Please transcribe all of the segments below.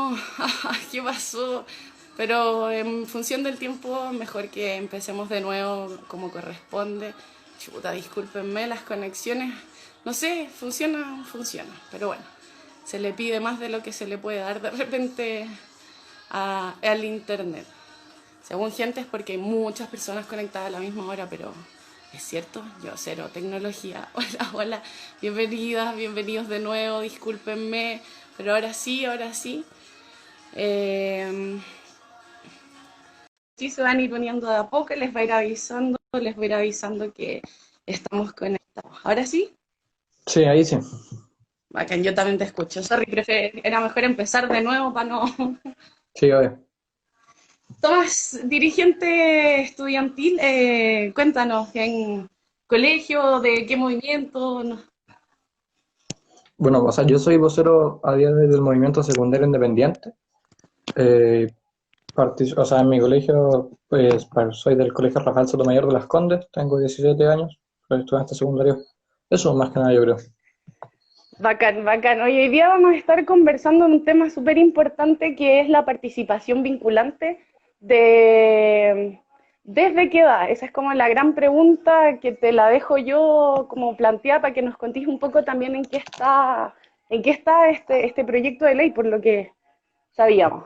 como, ¿qué pasó? Pero en función del tiempo, mejor que empecemos de nuevo como corresponde. Chuta, discúlpenme, las conexiones, no sé, funciona, pero bueno, se le pide más de lo que se le puede dar de repente al internet. Según gente es porque hay muchas personas conectadas a la misma hora, pero es cierto, yo cero tecnología. Hola, hola, bienvenidas, bienvenidos de nuevo, discúlpenme, pero ahora sí, ahora sí. Eh, sí se van a ir uniendo de a poco, les voy a ir avisando que estamos conectados. Ahora sí, Sí, ahí sí. bacán, yo también te escucho. Sorry, era mejor empezar de nuevo para no. Sí, obvio. Tomás, dirigente estudiantil, cuéntanos, ¿en colegio, de qué movimiento? No. Bueno, o sea, yo soy vocero a día de hoy del movimiento secundario independiente. Eh, o sea, en mi colegio, pues soy del Colegio Rafael Sotomayor de Las Condes, tengo 17 años, soy estudiante secundario. Eso más que nada yo creo. Bacán, bacán. Hoy día vamos a estar conversando en un tema súper importante que es la participación vinculante de ¿desde qué edad? Esa es como la gran pregunta que te la dejo yo como planteada para que nos contéis un poco también en qué está este proyecto de ley, por lo que sabíamos.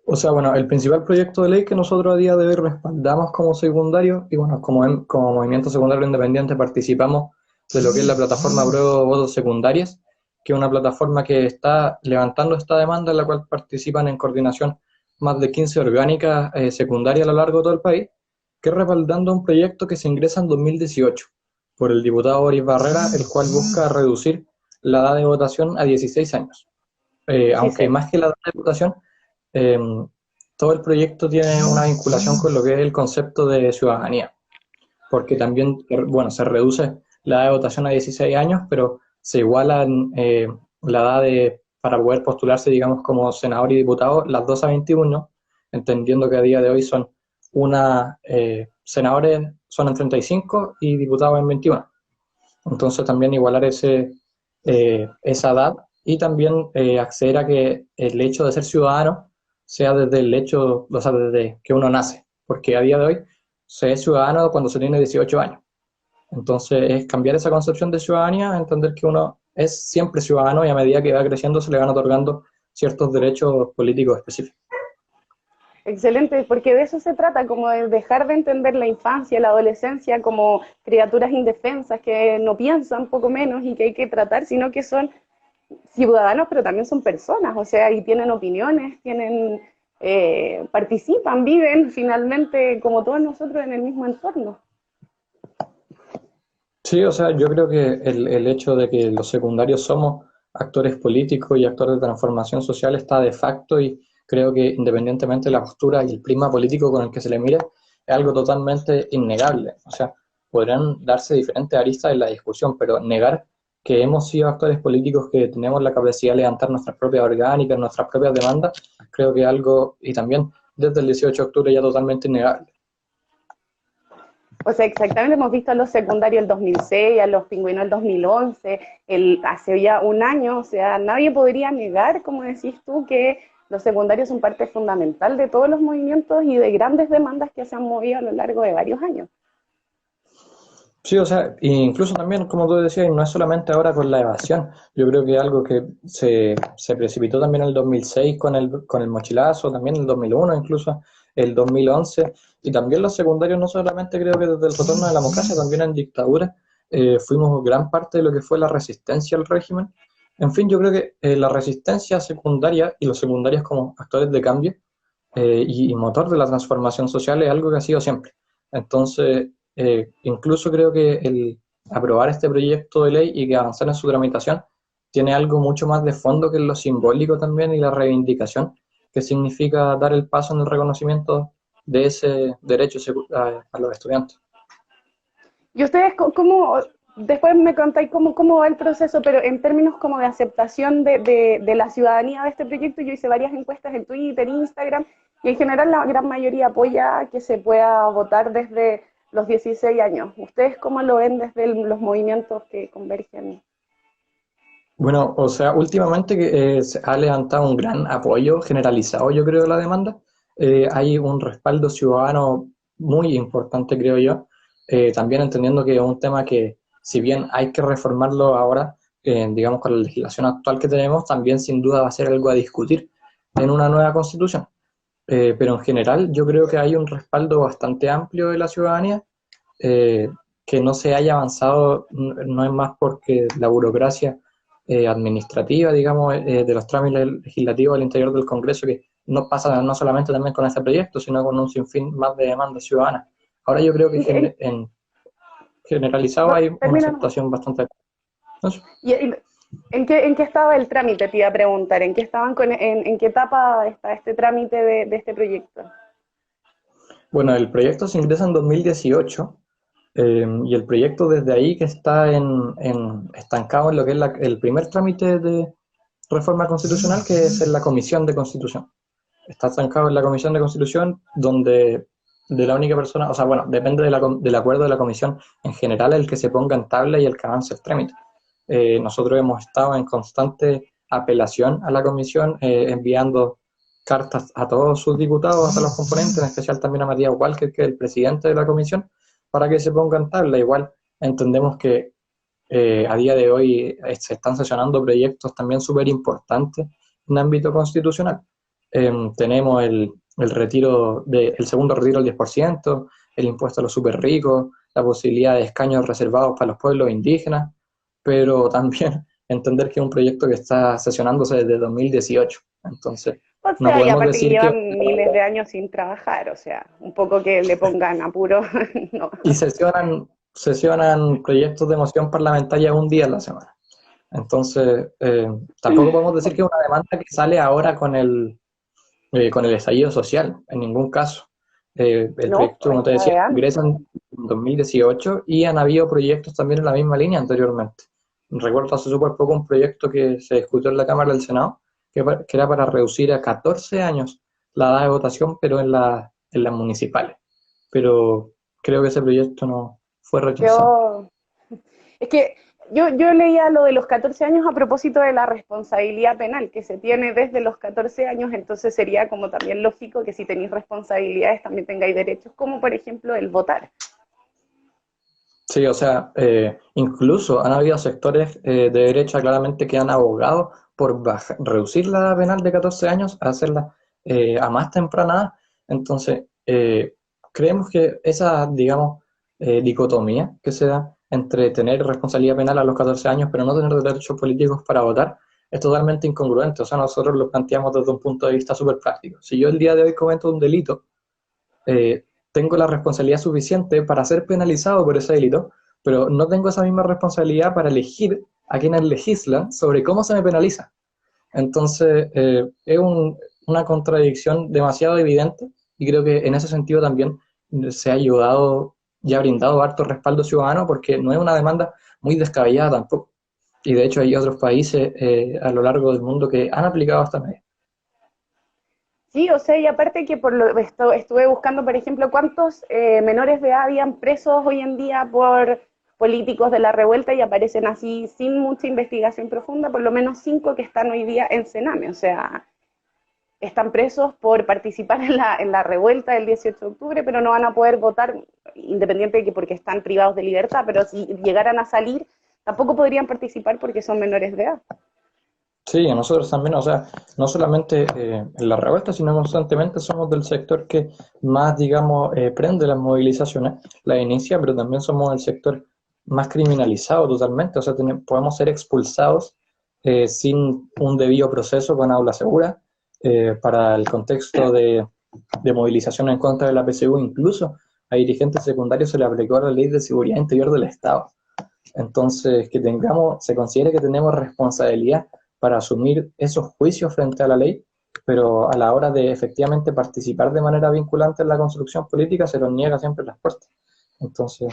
O sea, bueno, el principal proyecto de ley que nosotros a día de hoy respaldamos como secundario y bueno, como movimiento secundario independiente participamos de lo que es la plataforma Apruebo Votos Secundarias, que es una plataforma que está levantando esta demanda en la cual participan en coordinación más de 15 orgánicas secundarias a lo largo de todo el país, que es respaldando un proyecto que se ingresa en 2018 por el diputado Boris Barrera, el cual busca reducir la edad de votación a 16 años. Aunque 16. más que la edad de votación, eh, todo el proyecto tiene una vinculación con lo que es el concepto de ciudadanía, porque también, bueno, se reduce la edad de votación a 16 años, pero se igualan la edad para poder postularse, digamos, como senador y diputado, las dos a 21, entendiendo que a día de hoy son senadores son en 35 y diputados en 21. Entonces también igualar esa edad y también acceder a que el hecho de ser ciudadano sea desde el hecho, o sea, desde que uno nace, porque a día de hoy se es ciudadano cuando se tiene 18 años. Entonces es cambiar esa concepción de ciudadanía, entender que uno es siempre ciudadano y a medida que va creciendo se le van otorgando ciertos derechos políticos específicos. Excelente, porque de eso se trata, como de dejar de entender la infancia, la adolescencia como criaturas indefensas que no piensan poco menos y que hay que tratar, sino que son ciudadanos, pero también son personas, o sea, y tienen opiniones, participan, viven finalmente como todos nosotros en el mismo entorno. Sí, o sea, yo creo que el hecho de que los secundarios somos actores políticos y actores de transformación social está de facto y creo que independientemente de la postura y el prisma político con el que se le mire, es algo totalmente innegable. O sea, podrán darse diferentes aristas en la discusión, pero negar que hemos sido actores políticos que tenemos la capacidad de levantar nuestras propias orgánicas, nuestras propias demandas, creo que es algo, y también desde el 18 de octubre ya totalmente innegable. O sea, exactamente, hemos visto a los secundarios el 2006, a los pingüinos el 2011, hace ya un año, o sea, nadie podría negar, como decís tú, que los secundarios son parte fundamental de todos los movimientos y de grandes demandas que se han movido a lo largo de varios años. Sí, o sea, e incluso también, como tú decías, no es solamente ahora con la evasión, yo creo que algo que se precipitó también en el 2006 con el mochilazo, también en el 2001, incluso el 2011, y también los secundarios, no solamente creo que desde el retorno de la democracia, también en dictadura, fuimos gran parte de lo que fue la resistencia al régimen. En fin, yo creo que la resistencia secundaria y los secundarios como actores de cambio y motor de la transformación social es algo que ha sido siempre. Entonces, incluso creo que el aprobar este proyecto de ley y que avanzar en su tramitación tiene algo mucho más de fondo que lo simbólico también y la reivindicación que significa dar el paso en el reconocimiento de ese derecho a los estudiantes. Y ustedes, ¿cómo, después me contáis cómo va el proceso, pero en términos como de aceptación de la ciudadanía de este proyecto? Yo hice varias encuestas en Twitter, Instagram, y en general la gran mayoría apoya que se pueda votar desde los 16 años. ¿Ustedes cómo lo ven desde los movimientos que convergen? Bueno, o sea, últimamente que se ha levantado un gran apoyo generalizado, yo creo, a la demanda. Hay un respaldo ciudadano muy importante, creo yo. También entendiendo que es un tema que, si bien hay que reformarlo ahora, digamos, con la legislación actual que tenemos, también sin duda va a ser algo a discutir en una nueva constitución. Pero en general yo creo que hay un respaldo bastante amplio de la ciudadanía. eh, que no se haya avanzado no es más porque la burocracia administrativa, digamos, de los trámites legislativos al interior del Congreso, que no pasa no solamente también con este proyecto, sino con un sinfín más de demandas ciudadanas. Ahora yo creo que en generalizado No, hay una termina nomás. aceptación bastante... ¿no? ¿Y en qué estaba el trámite? Te iba a preguntar. ¿En qué estaban en qué etapa está este trámite de este proyecto? Bueno, el proyecto se ingresa en 2018 y el proyecto desde ahí que está estancado en lo que es el primer trámite de reforma constitucional, que es en la Comisión de Constitución. Está estancado en la Comisión de Constitución, donde de la única persona, o sea, bueno, depende del acuerdo de la Comisión en general el que se ponga en tabla y el que avance el trámite. Nosotros hemos estado en constante apelación a la Comisión, enviando cartas a todos sus diputados, a los componentes, en especial también a Matías Walker, que es el presidente de la Comisión, para que se ponga en tabla. Igual entendemos que a día de hoy se están sesionando proyectos también súper importantes en ámbito constitucional. Tenemos el segundo retiro del 10%, el impuesto a los súper ricos, la posibilidad de escaños reservados para los pueblos indígenas, pero también entender que es un proyecto que está sesionándose desde 2018. Entonces, O no sea, y podemos aparte que decir que... llevan miles de años sin trabajar, o sea, un poco que le pongan apuro, no. Y sesionan proyectos de moción parlamentaria un día a la semana. Entonces, tampoco podemos decir que es una demanda que sale ahora con el estallido social, en ningún caso. El No, proyecto, como te está decía, de ingresa antes. en 2018 y han habido proyectos también en la misma línea anteriormente. Recuerdo hace súper poco un proyecto que se discutió en la Cámara del Senado, que era para reducir a 14 años la edad de votación, pero en las municipales. Pero creo que ese proyecto no fue rechazado. Yo, es que yo leía lo de los 14 años a propósito de la responsabilidad penal que se tiene desde los 14 años, entonces sería como también lógico que si tenéis responsabilidades también tengáis derechos, como por ejemplo el votar. Sí, o sea, incluso han habido sectores de derecha claramente que han abogado por reducir la edad penal de 14 años a hacerla a más temprana edad. Entonces, creemos que esa, digamos, dicotomía que se da entre tener responsabilidad penal a los 14 años pero no tener derechos políticos para votar es totalmente incongruente. O sea, nosotros lo planteamos desde un punto de vista súper práctico. Si yo el día de hoy cometo un delito, tengo la responsabilidad suficiente para ser penalizado por ese delito, pero no tengo esa misma responsabilidad para elegir a quienes legislan sobre cómo se me penaliza. Entonces, es una contradicción demasiado evidente y creo que en ese sentido también se ha ayudado y ha brindado harto respaldo ciudadano porque no es una demanda muy descabellada tampoco. Y de hecho hay otros países a lo largo del mundo que han aplicado esta medida. Sí, o sea, y aparte que estuve buscando, por ejemplo, cuántos menores de edad habían presos hoy en día por políticos de la revuelta y aparecen así sin mucha investigación profunda, por lo menos 5 que están hoy día en Sename, o sea, están presos por participar en la revuelta del 18 de octubre, pero no van a poder votar, independiente de que porque están privados de libertad, pero si llegaran a salir, tampoco podrían participar porque son menores de edad. Sí, nosotros también, o sea, no solamente en la revuelta, sino constantemente somos del sector que más, digamos, prende las movilizaciones, la inicia, pero también somos el sector más criminalizado totalmente, o sea, podemos ser expulsados sin un debido proceso con aula segura, para el contexto de movilización en contra de la PSU, incluso a dirigentes secundarios se le aplicó la ley de seguridad interior del Estado. Entonces, se considere que tenemos responsabilidad para asumir esos juicios frente a la ley, pero a la hora de efectivamente participar de manera vinculante en la construcción política se nos niega siempre las puertas. Entonces,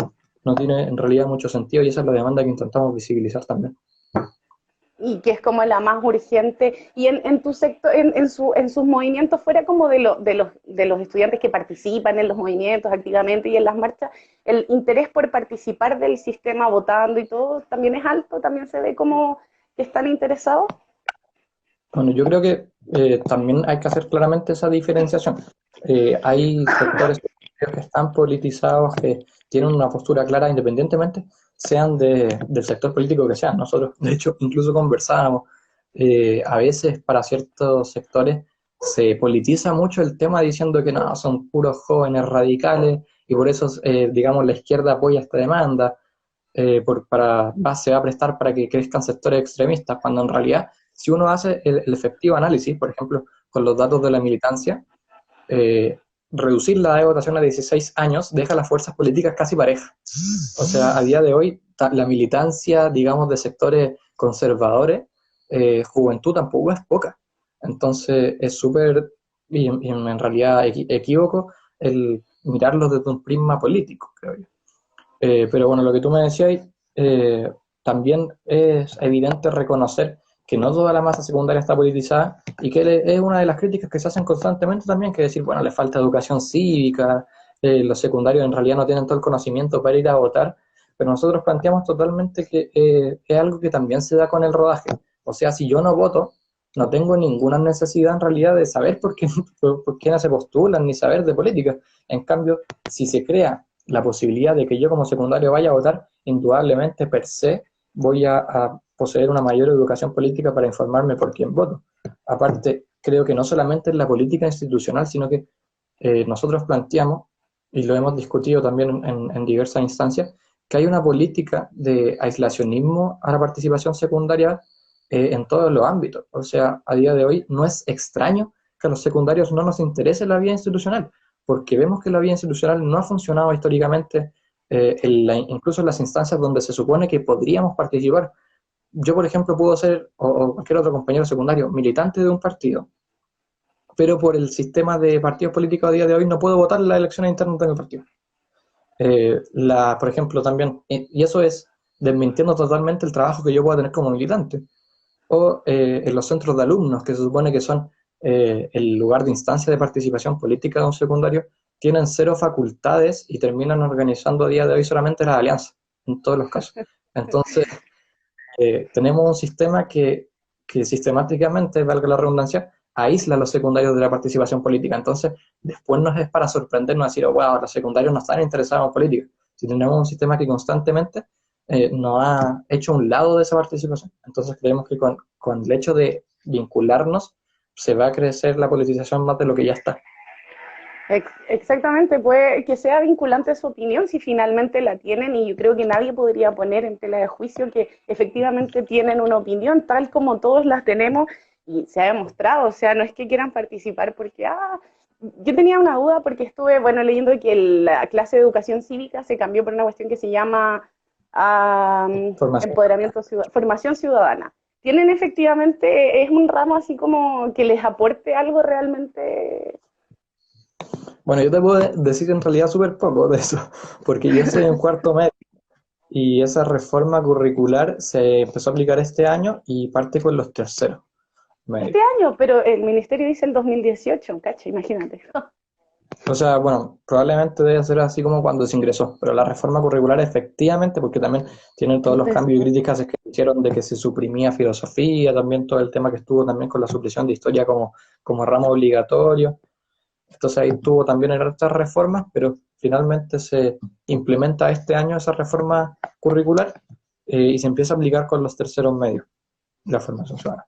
no tiene en realidad mucho sentido y esa es la demanda que intentamos visibilizar también. Y que es como la más urgente. Y en tu sector, en sus movimientos, fuera como de los estudiantes que participan en los movimientos activamente y en las marchas, el interés por participar del sistema votando y todo también es alto, también se ve como que están interesados? Bueno, yo creo que también hay que hacer claramente esa diferenciación. Hay sectores que están politizados, que tienen una postura clara independientemente, sean del sector político que sean. Nosotros, de hecho, incluso conversábamos, a veces para ciertos sectores se politiza mucho el tema diciendo que no, son puros jóvenes radicales y por eso, digamos, la izquierda apoya esta demanda, se va a prestar para que crezcan sectores extremistas, cuando en realidad, si uno hace el efectivo análisis, por ejemplo, con los datos de la militancia, eh, reducir la edad de votación a 16 años deja las fuerzas políticas casi parejas. O sea, a día de hoy, la militancia, digamos, de sectores conservadores, juventud tampoco es poca. Entonces, es súper, y en realidad equívoco, el mirarlo desde un prisma político, creo yo. Pero bueno, lo que tú me decías, también es evidente reconocer que no toda la masa secundaria está politizada y que es una de las críticas que se hacen constantemente también, que decir, bueno, le falta educación cívica, los secundarios en realidad no tienen todo el conocimiento para ir a votar, pero nosotros planteamos totalmente que es algo que también se da con el rodaje. O sea, si yo no voto, no tengo ninguna necesidad en realidad de saber por quiénes se postulan, ni saber de política. En cambio, si se crea la posibilidad de que yo como secundario vaya a votar, indudablemente per se voy a poseer una mayor educación política para informarme por quién voto. Aparte, creo que no solamente en la política institucional, sino que nosotros planteamos, y lo hemos discutido también en diversas instancias, que hay una política de aislacionismo a la participación secundaria en todos los ámbitos. O sea, a día de hoy no es extraño que a los secundarios no nos interese la vía institucional, porque vemos que la vía institucional no ha funcionado históricamente, incluso en las instancias donde se supone que podríamos participar. Yo, por ejemplo, puedo ser, o cualquier otro compañero secundario, militante de un partido, pero por el sistema de partidos políticos a día de hoy no puedo votar en las elecciones internas de mi partido. Por ejemplo, también, y eso es desmintiendo totalmente el trabajo que yo pueda tener como militante. O en los centros de alumnos, que se supone que son el lugar de instancia de participación política de un secundario, tienen cero facultades y terminan organizando a día de hoy solamente las alianzas, en todos los casos. Entonces, tenemos un sistema que sistemáticamente, valga la redundancia, aísla a los secundarios de la participación política. Entonces, después nos es para sorprendernos decir, oh, wow, los secundarios no están interesados en política. Si tenemos un sistema que constantemente nos ha hecho un lado de esa participación. Entonces, creemos que con el hecho de vincularnos, se va a crecer la politización más de lo que ya está. Exactamente, puede que sea vinculante su opinión si finalmente la tienen, y yo creo que nadie podría poner en tela de juicio que efectivamente tienen una opinión tal como todos las tenemos y se ha demostrado. O sea, no es que quieran participar porque, yo tenía una duda porque estuve, bueno, leyendo que la clase de educación cívica se cambió por una cuestión que se llama formación ciudadana. ¿Tienen efectivamente, es un ramo así como que les aporte algo realmente? Bueno, yo te puedo decir en realidad súper poco de eso, porque yo estoy en cuarto medio y esa reforma curricular se empezó a aplicar este año y parte con los terceros medios. Este año, pero el ministerio dice el 2018, cacha, imagínate. O sea, bueno, probablemente debe ser así como cuando se ingresó, pero la reforma curricular efectivamente, porque también tienen todos los cambios y críticas que hicieron de que se suprimía filosofía, también todo el tema que estuvo también con la supresión de historia como ramo obligatorio. Entonces ahí tuvo también estas reformas, pero finalmente se implementa este año esa reforma curricular y se empieza a aplicar con los terceros medios de la formación ciudadana.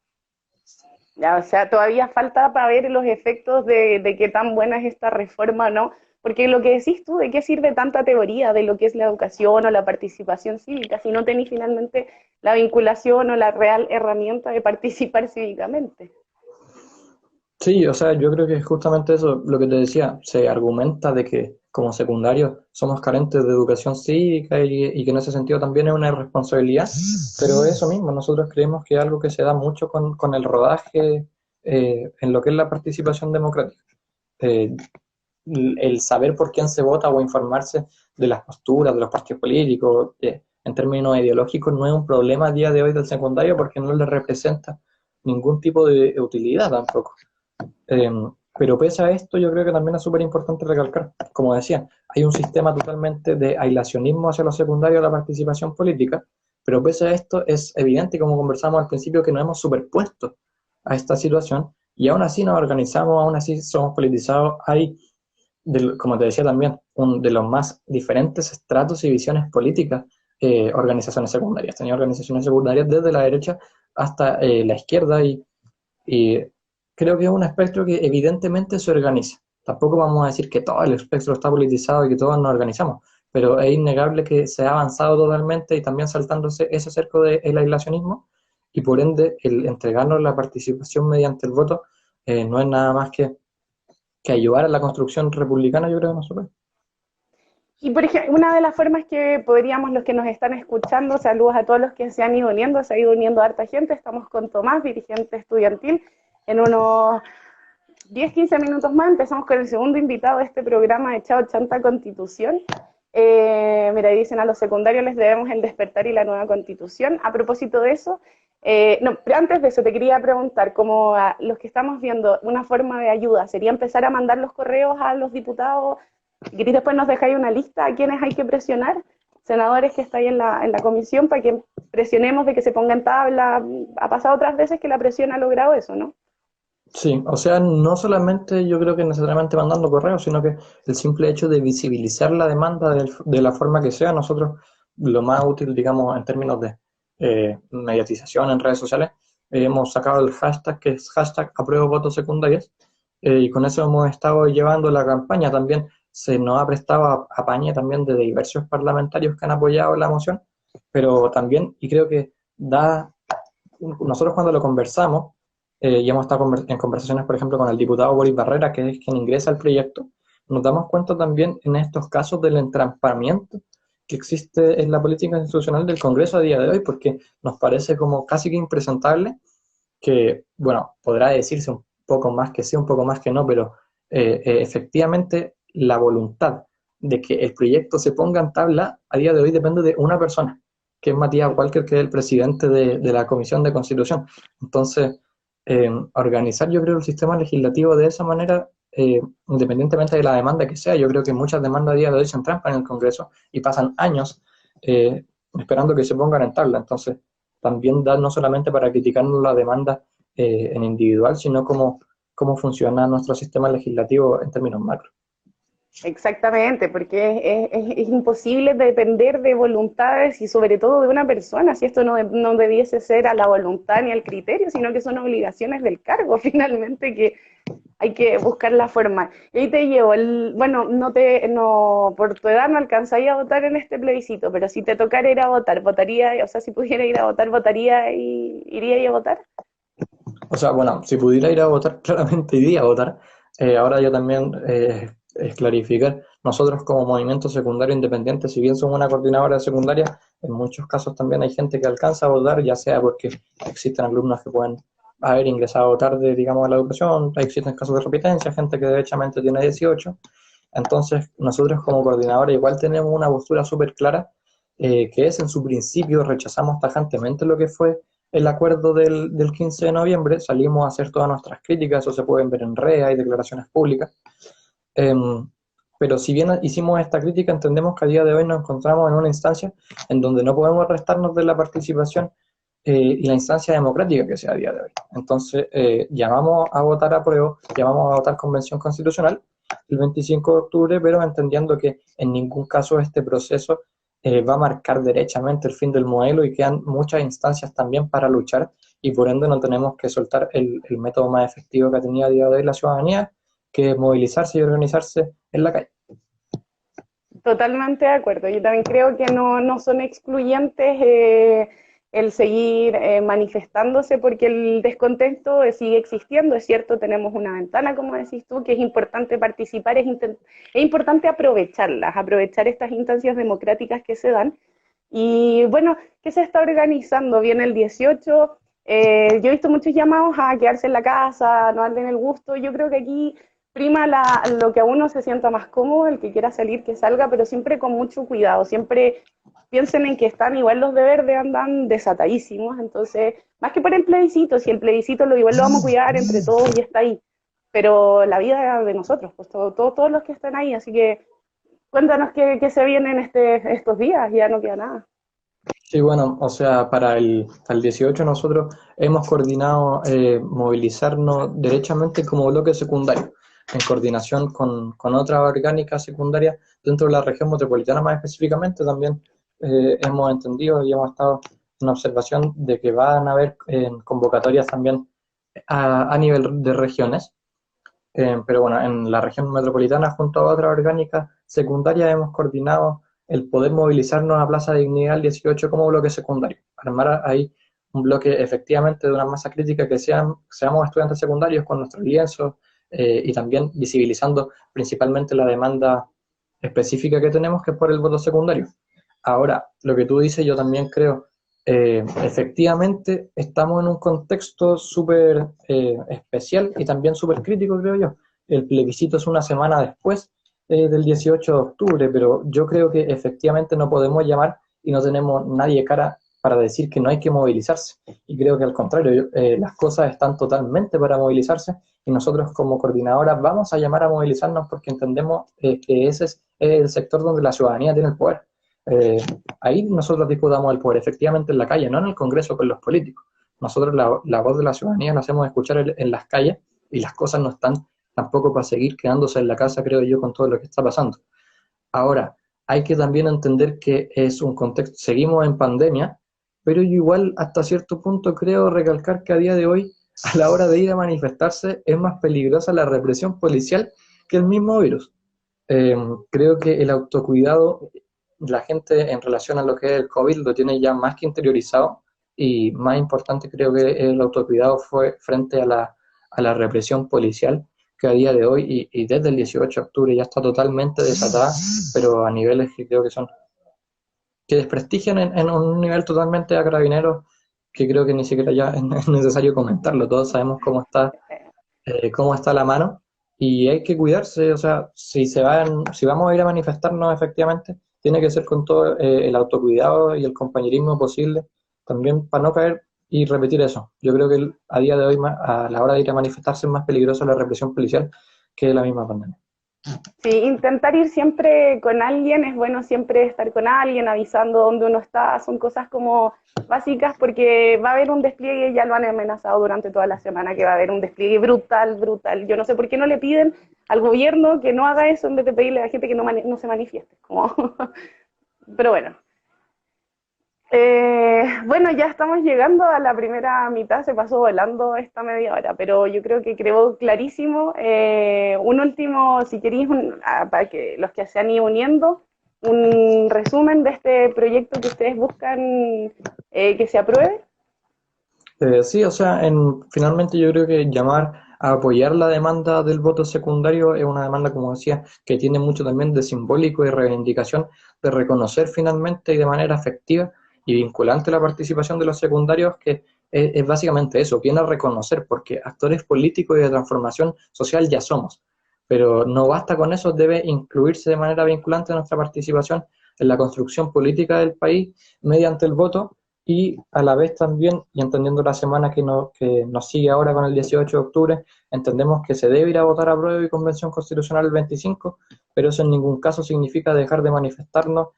Ya, o sea, todavía falta para ver los efectos de qué tan buena es esta reforma, ¿no? Porque lo que decís tú, ¿de qué sirve tanta teoría de lo que es la educación o la participación cívica si no tenés finalmente la vinculación o la real herramienta de participar cívicamente? Sí, o sea, yo creo que es justamente eso lo que te decía, se argumenta de que como secundarios somos carentes de educación cívica y que en ese sentido también es una irresponsabilidad, pero eso mismo, nosotros creemos que es algo que se da mucho con el rodaje en lo que es la participación democrática. Eh, el saber por quién se vota o informarse de las posturas de los partidos políticos en términos ideológicos no es un problema a día de hoy del secundario porque no le representa ningún tipo de utilidad tampoco. Pero pese a esto, yo creo que también es súper importante recalcar, como decía, hay un sistema totalmente de aislacionismo hacia los secundarios de la participación política, pero pese a esto es evidente, como conversamos al principio, que nos hemos superpuesto a esta situación y aún así nos organizamos, aún así somos politizados. Hay, como te decía también, de los más diferentes estratos y visiones políticas, organizaciones secundarias. Tenía organizaciones secundarias desde la derecha hasta la izquierda y creo que es un espectro que evidentemente se organiza. Tampoco vamos a decir que todo el espectro está politizado y que todos nos organizamos, pero es innegable que se ha avanzado totalmente y también saltándose ese cerco del aislacionismo y por ende el entregarnos la participación mediante el voto no es nada más que ayudar a la construcción republicana, yo creo, de nosotros. Y por ejemplo, una de las formas que podríamos, los que nos están escuchando, saludos a todos los que se han ido uniendo, se ha ido uniendo harta gente, estamos con Tomás, dirigente estudiantil, en unos 10-15 minutos más empezamos con el segundo invitado de este programa de Chao Chanta Constitución. Mira, dicen a los secundarios les debemos el despertar y la nueva constitución. A propósito de eso, no, pero antes de eso te quería preguntar, como a los que estamos viendo, una forma de ayuda sería empezar a mandar los correos a los diputados y después nos dejáis una lista a quienes hay que presionar, senadores que estáis en la comisión, para que presionemos de que se ponga en tabla. Ha pasado otras veces que la presión ha logrado eso, ¿no? Sí, o sea, no solamente yo creo que necesariamente mandando correos, sino que el simple hecho de visibilizar la demanda de la forma que sea, nosotros lo más útil, digamos, en términos de mediatización en redes sociales, hemos sacado el hashtag que es hashtag apruebo votos secundarias, y con eso hemos estado llevando la campaña. También se nos ha prestado apañe también de diversos parlamentarios que han apoyado la moción, pero también, y creo que nosotros cuando lo conversamos, y hemos estado en conversaciones, por ejemplo, con el diputado Boris Barrera, que es quien ingresa al proyecto, nos damos cuenta también en estos casos del entrampamiento que existe en la política institucional del Congreso a día de hoy, porque nos parece como casi que impresentable que, bueno, podrá decirse un poco más que sí, un poco más que no, pero efectivamente la voluntad de que el proyecto se ponga en tabla a día de hoy depende de una persona, que es Matías Walker, que es el presidente de la Comisión de Constitución. Entonces, organizar yo creo el sistema legislativo de esa manera, independientemente de la demanda que sea, yo creo que muchas demandas a día de hoy se entrampan en el Congreso y pasan años esperando que se pongan en tabla. Entonces, también da no solamente para criticarnos la demanda en individual, sino cómo funciona nuestro sistema legislativo en términos macro. Exactamente, porque es imposible depender de voluntades y sobre todo de una persona, si esto no debiese ser a la voluntad ni al criterio, sino que son obligaciones del cargo finalmente, que hay que buscar la forma. Y ahí te llevo, bueno, por tu edad no alcanzaría a votar en este plebiscito, pero si te tocara ir a votar, votaría, o sea, si pudiera ir a votar, votaría y iría a votar. O sea, bueno, si pudiera ir a votar, claramente iría a votar. Ahora yo también es clarificar, nosotros como movimiento secundario independiente, si bien somos una coordinadora secundaria, en muchos casos también hay gente que alcanza a votar, ya sea porque existen alumnos que pueden haber ingresado tarde, digamos, a la educación, existen casos de repitencia, gente que derechamente tiene 18. Entonces, nosotros como coordinadora igual tenemos una postura súper clara, que es en su principio rechazamos tajantemente lo que fue el acuerdo del 15 de noviembre, salimos a hacer todas nuestras críticas, eso se pueden ver en redes, hay declaraciones públicas. Pero si bien hicimos esta crítica, entendemos que a día de hoy nos encontramos en una instancia en donde no podemos restarnos de la participación y la instancia democrática que sea a día de hoy. Entonces, llamamos a votar apruebo, llamamos a votar convención constitucional el 25 de octubre, pero entendiendo que en ningún caso este proceso va a marcar derechamente el fin del modelo y quedan muchas instancias también para luchar y por ende no tenemos que soltar el método más efectivo que ha tenido a día de hoy la ciudadanía, que es movilizarse y organizarse en la calle. Totalmente de acuerdo. Yo también creo que no son excluyentes el seguir manifestándose porque el descontento sigue existiendo. Es cierto, tenemos una ventana, como decís tú, que es importante participar, es importante aprovecharlas, aprovechar estas instancias democráticas que se dan. Y bueno, ¿qué se está organizando? Viene el 18. Yo he visto muchos llamados a quedarse en la casa, no darle el gusto. Yo creo que aquí prima lo que a uno se sienta más cómodo, el que quiera salir, que salga, pero siempre con mucho cuidado. Siempre piensen en que están igual los de verde, andan desatadísimos. Entonces, más que por el plebiscito, si el plebiscito igual lo vamos a cuidar entre todos y está ahí. Pero la vida es de nosotros, pues todos los que están ahí. Así que cuéntanos qué se viene en estos días, ya no queda nada. Sí, bueno, o sea, para el 18 nosotros hemos coordinado movilizarnos derechamente como bloque secundario, en coordinación con otras orgánicas secundarias dentro de la región metropolitana más específicamente. También hemos entendido y hemos estado en observación de que van a haber convocatorias también a nivel de regiones. Pero bueno, en la región metropolitana, junto a otras orgánicas secundarias, hemos coordinado el poder movilizarnos a Plaza Dignidad el 18 como bloque secundario. Armar ahí un bloque efectivamente de una masa crítica que seamos estudiantes secundarios con nuestros lienzos y también visibilizando principalmente la demanda específica que tenemos, que es por el voto secundario. Ahora, lo que tú dices, yo también creo, efectivamente estamos en un contexto súper especial y también súper crítico, creo yo. El plebiscito es una semana después del 18 de octubre, pero yo creo que efectivamente no podemos llamar y no tenemos nadie cara para decir que no hay que movilizarse. Y creo que al contrario, las cosas están totalmente para movilizarse y nosotros como coordinadoras vamos a llamar a movilizarnos porque entendemos que ese es el sector donde la ciudadanía tiene el poder. Eh, Ahí nosotros disputamos el poder, efectivamente en la calle, no en el Congreso con los políticos. Nosotros la voz de la ciudadanía la hacemos escuchar en las calles y las cosas no están tampoco para seguir quedándose en la casa, creo yo, con todo lo que está pasando. Ahora, hay que también entender que es un contexto, seguimos en pandemia, pero yo igual hasta cierto punto creo recalcar que a día de hoy, a la hora de ir a manifestarse, es más peligrosa la represión policial que el mismo virus. Creo que el autocuidado, la gente en relación a lo que es el COVID lo tiene ya más que interiorizado y más importante creo que el autocuidado fue frente a la represión policial que a día de hoy y desde el 18 de octubre ya está totalmente desatada, pero a niveles que creo que son, que desprestigian en un nivel totalmente a Carabineros que creo que ni siquiera ya es necesario comentarlo, todos sabemos cómo está la mano y hay que cuidarse, o sea, si vamos a ir a manifestarnos efectivamente, tiene que ser con todo el autocuidado y el compañerismo posible, también para no caer y repetir eso. Yo creo que a día de hoy, a la hora de ir a manifestarse, es más peligrosa la represión policial que la misma pandemia. Sí, intentar ir siempre con alguien, es bueno siempre estar con alguien, avisando dónde uno está, son cosas como básicas porque va a haber un despliegue, ya lo han amenazado durante toda la semana, que va a haber un despliegue brutal, brutal. Yo no sé por qué no le piden al gobierno que no haga eso en vez de pedirle a la gente que no se manifieste. Como pero bueno. Bueno, ya estamos llegando a la primera mitad, se pasó volando esta media hora, pero yo creo que quedó clarísimo. Un último, si queréis, para que los que se han ido uniendo, un resumen de este proyecto que ustedes buscan que se apruebe. Sí, o sea, finalmente yo creo que llamar a apoyar la demanda del voto secundario es una demanda, como decía, que tiene mucho también de simbólico y reivindicación, de reconocer finalmente y de manera efectiva y vinculante la participación de los secundarios, que es básicamente eso, viene a reconocer, porque actores políticos y de transformación social ya somos, pero no basta con eso, debe incluirse de manera vinculante nuestra participación en la construcción política del país mediante el voto y a la vez también, y entendiendo la semana que nos sigue ahora con el 18 de octubre, entendemos que se debe ir a votar a prueba y convención constitucional el 25, pero eso en ningún caso significa dejar de manifestarnos.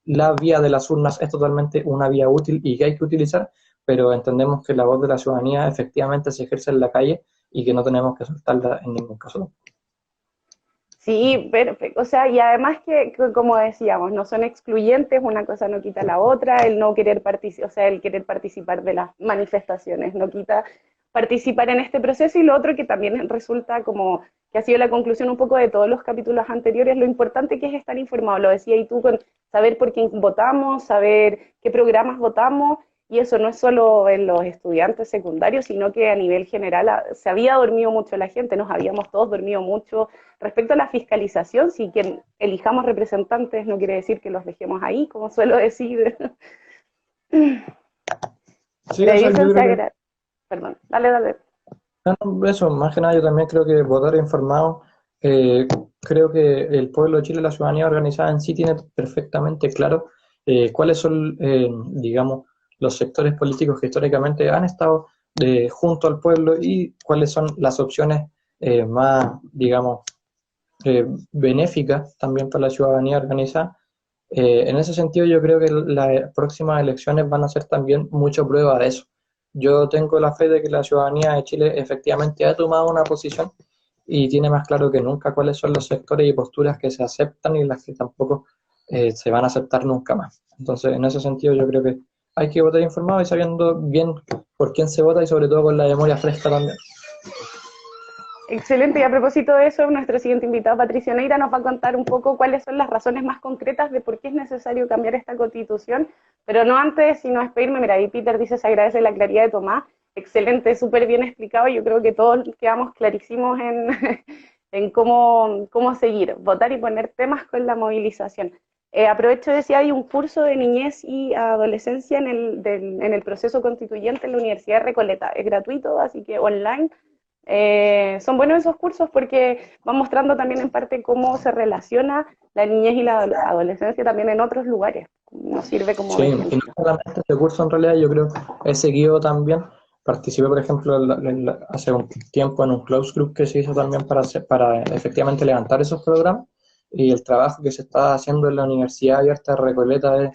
La vía de las urnas es totalmente una vía útil y que hay que utilizar, pero entendemos que la voz de la ciudadanía efectivamente se ejerce en la calle y que no tenemos que soltarla en ningún caso. Sí, perfecto. O sea, y además como decíamos, no son excluyentes, una cosa no quita la otra, el no querer participar, o sea, el querer participar de las manifestaciones no quita participar en este proceso, y lo otro que también resulta como que ha sido la conclusión un poco de todos los capítulos anteriores, lo importante que es estar informado, lo decías y tú, con saber por quién votamos, saber qué programas votamos, y eso no es solo en los estudiantes secundarios, sino que a nivel general se había dormido mucho la gente, nos habíamos todos dormido mucho. Respecto a la fiscalización, si quien elijamos representantes no quiere decir que los dejemos ahí, como suelo decir. Sí, o sea, yo creo que Perdón, dale. eso, más que nada, yo también creo que votar informado, creo que el pueblo de Chile, la ciudadanía organizada en sí, tiene perfectamente claro cuáles son, digamos, los sectores políticos que históricamente han estado junto al pueblo y cuáles son las opciones más, digamos, benéficas también para la ciudadanía organizada. En ese sentido, yo creo que las próximas elecciones van a ser también mucha prueba de eso. Yo tengo la fe de que la ciudadanía de Chile efectivamente ha tomado una posición y tiene más claro que nunca cuáles son los sectores y posturas que se aceptan y las que tampoco se van a aceptar nunca más. Entonces, en ese sentido, yo creo que hay que votar informado y sabiendo bien por quién se vota y sobre todo con la memoria fresca también. Excelente, y a propósito de eso, nuestro siguiente invitado, Patricio Neira, nos va a contar un poco cuáles son las razones más concretas de por qué es necesario cambiar esta constitución, pero no antes, sino despedirme. Mira, ahí Peter dice, se agradece la claridad de Tomás, excelente, súper bien explicado, yo creo que todos quedamos clarísimos en, en cómo seguir, votar y poner temas con la movilización. Aprovecho de decir, hay un curso de niñez y adolescencia en el proceso constituyente en la Universidad de Recoleta, es gratuito, así que online. Son buenos esos cursos porque van mostrando también en parte cómo se relaciona la niñez y la adolescencia también en otros lugares. Nos sirve como Sí, y no solamente este curso en realidad, yo creo he seguido también, participé por ejemplo hace un tiempo en un close group que se hizo también para efectivamente levantar esos programas y el trabajo que se está haciendo en la Universidad Abierta de Recoleta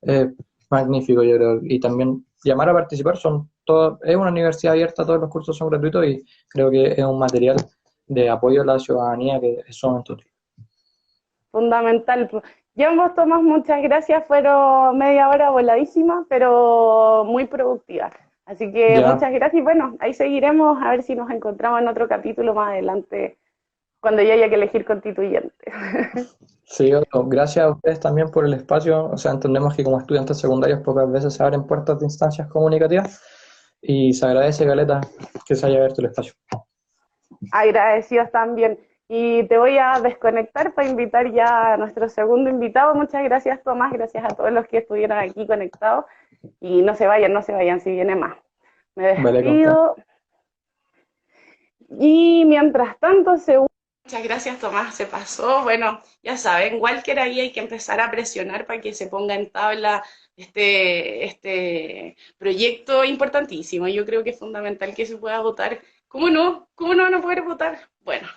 es magnífico, yo creo, y también llamar a participar, es una universidad abierta, todos los cursos son gratuitos y creo que es un material de apoyo a la ciudadanía que es sumamente útil. fundamental. Ya vos, Tomás, muchas gracias. Fueron media hora voladísima, pero muy productiva. Así que Ya, muchas gracias. Y bueno, ahí seguiremos a ver si nos encontramos en otro capítulo más adelante, cuando ya haya que elegir constituyente. sí, gracias a ustedes también por el espacio. O sea, entendemos que como estudiantes secundarios pocas veces se abren puertas de instancias comunicativas y se agradece, Galeta, que se haya abierto el espacio. Agradecidos también. Y te voy a desconectar para invitar ya a nuestro segundo invitado. Muchas gracias, Tomás. Gracias a todos los que estuvieron aquí conectados. Y no se vayan, no se vayan, si viene más. Me Vale, compa. despido. Y mientras tanto, Muchas gracias, Tomás, se pasó. Bueno, ya saben, Walker ahí hay que empezar a presionar para que se ponga en tabla este proyecto importantísimo. Yo creo que es fundamental que se pueda votar. ¿Cómo no? ¿Cómo no van a poder votar? Bueno,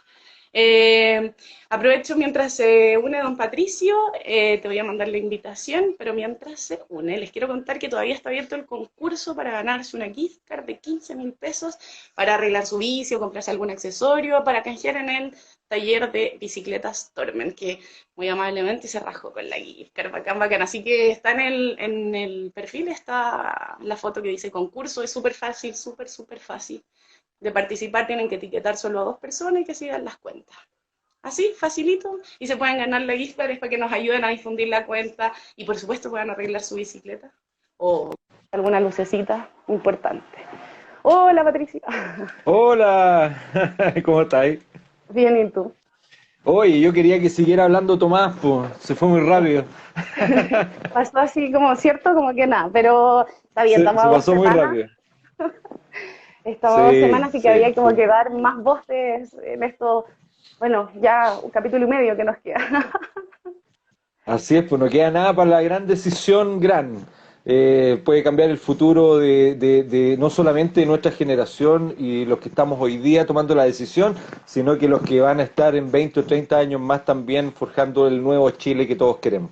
eh, aprovecho mientras se une don Patricio, te voy a mandar la invitación, pero mientras se une, les quiero contar que todavía está abierto el concurso para ganarse una gift card de 15.000 pesos para arreglar su vicio, comprarse algún accesorio, para canjear en el taller de bicicletas Torment, que muy amablemente se rajó con la gift card, bacán, bacán. Así que está en el perfil, está la foto que dice concurso, es súper fácil, súper, súper fácil de participar. Tienen que etiquetar solo a 2 personas y que sigan las cuentas. Así, facilito, y se pueden ganar la gift card para que nos ayuden a difundir la cuenta y por supuesto puedan arreglar su bicicleta o alguna lucecita importante. Hola, Patricia. Hola, ¿cómo estáis? Bien, ¿y tú? Oye, yo quería que siguiera hablando Tomás, pues, se fue muy rápido. Pasó así como cierto, como que nada, pero está bien, estamos Se a dos pasó muy semanas. rápido. Estamos a 2 semanas, así que había como Sí. que dar más voces en esto. Bueno, ya un capítulo y medio que nos queda. Así es, pues no queda nada para la gran decisión gran. Puede cambiar el futuro de no solamente de nuestra generación y los que estamos hoy día tomando la decisión, sino que los que van a estar en 20 o 30 años más también forjando el nuevo Chile que todos queremos.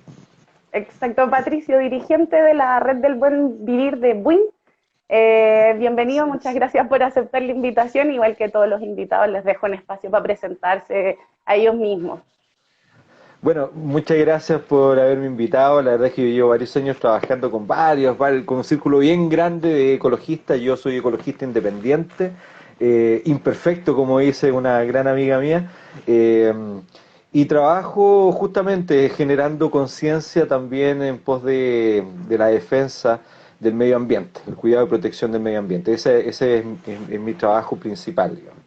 Exacto, Patricio, dirigente de la Red del Buen Vivir de Buin. Bienvenido, Así muchas es. gracias por aceptar la invitación. Igual que todos los invitados, les dejo un espacio para presentarse a ellos mismos. Bueno, muchas gracias por haberme invitado. La verdad es que yo llevo varios años trabajando con un círculo bien grande de ecologistas. Yo soy ecologista independiente, imperfecto, como dice una gran amiga mía. eh, y trabajo justamente generando conciencia también en pos de la defensa del medio ambiente, el cuidado y protección del medio ambiente. Ese es mi trabajo principal, digamos.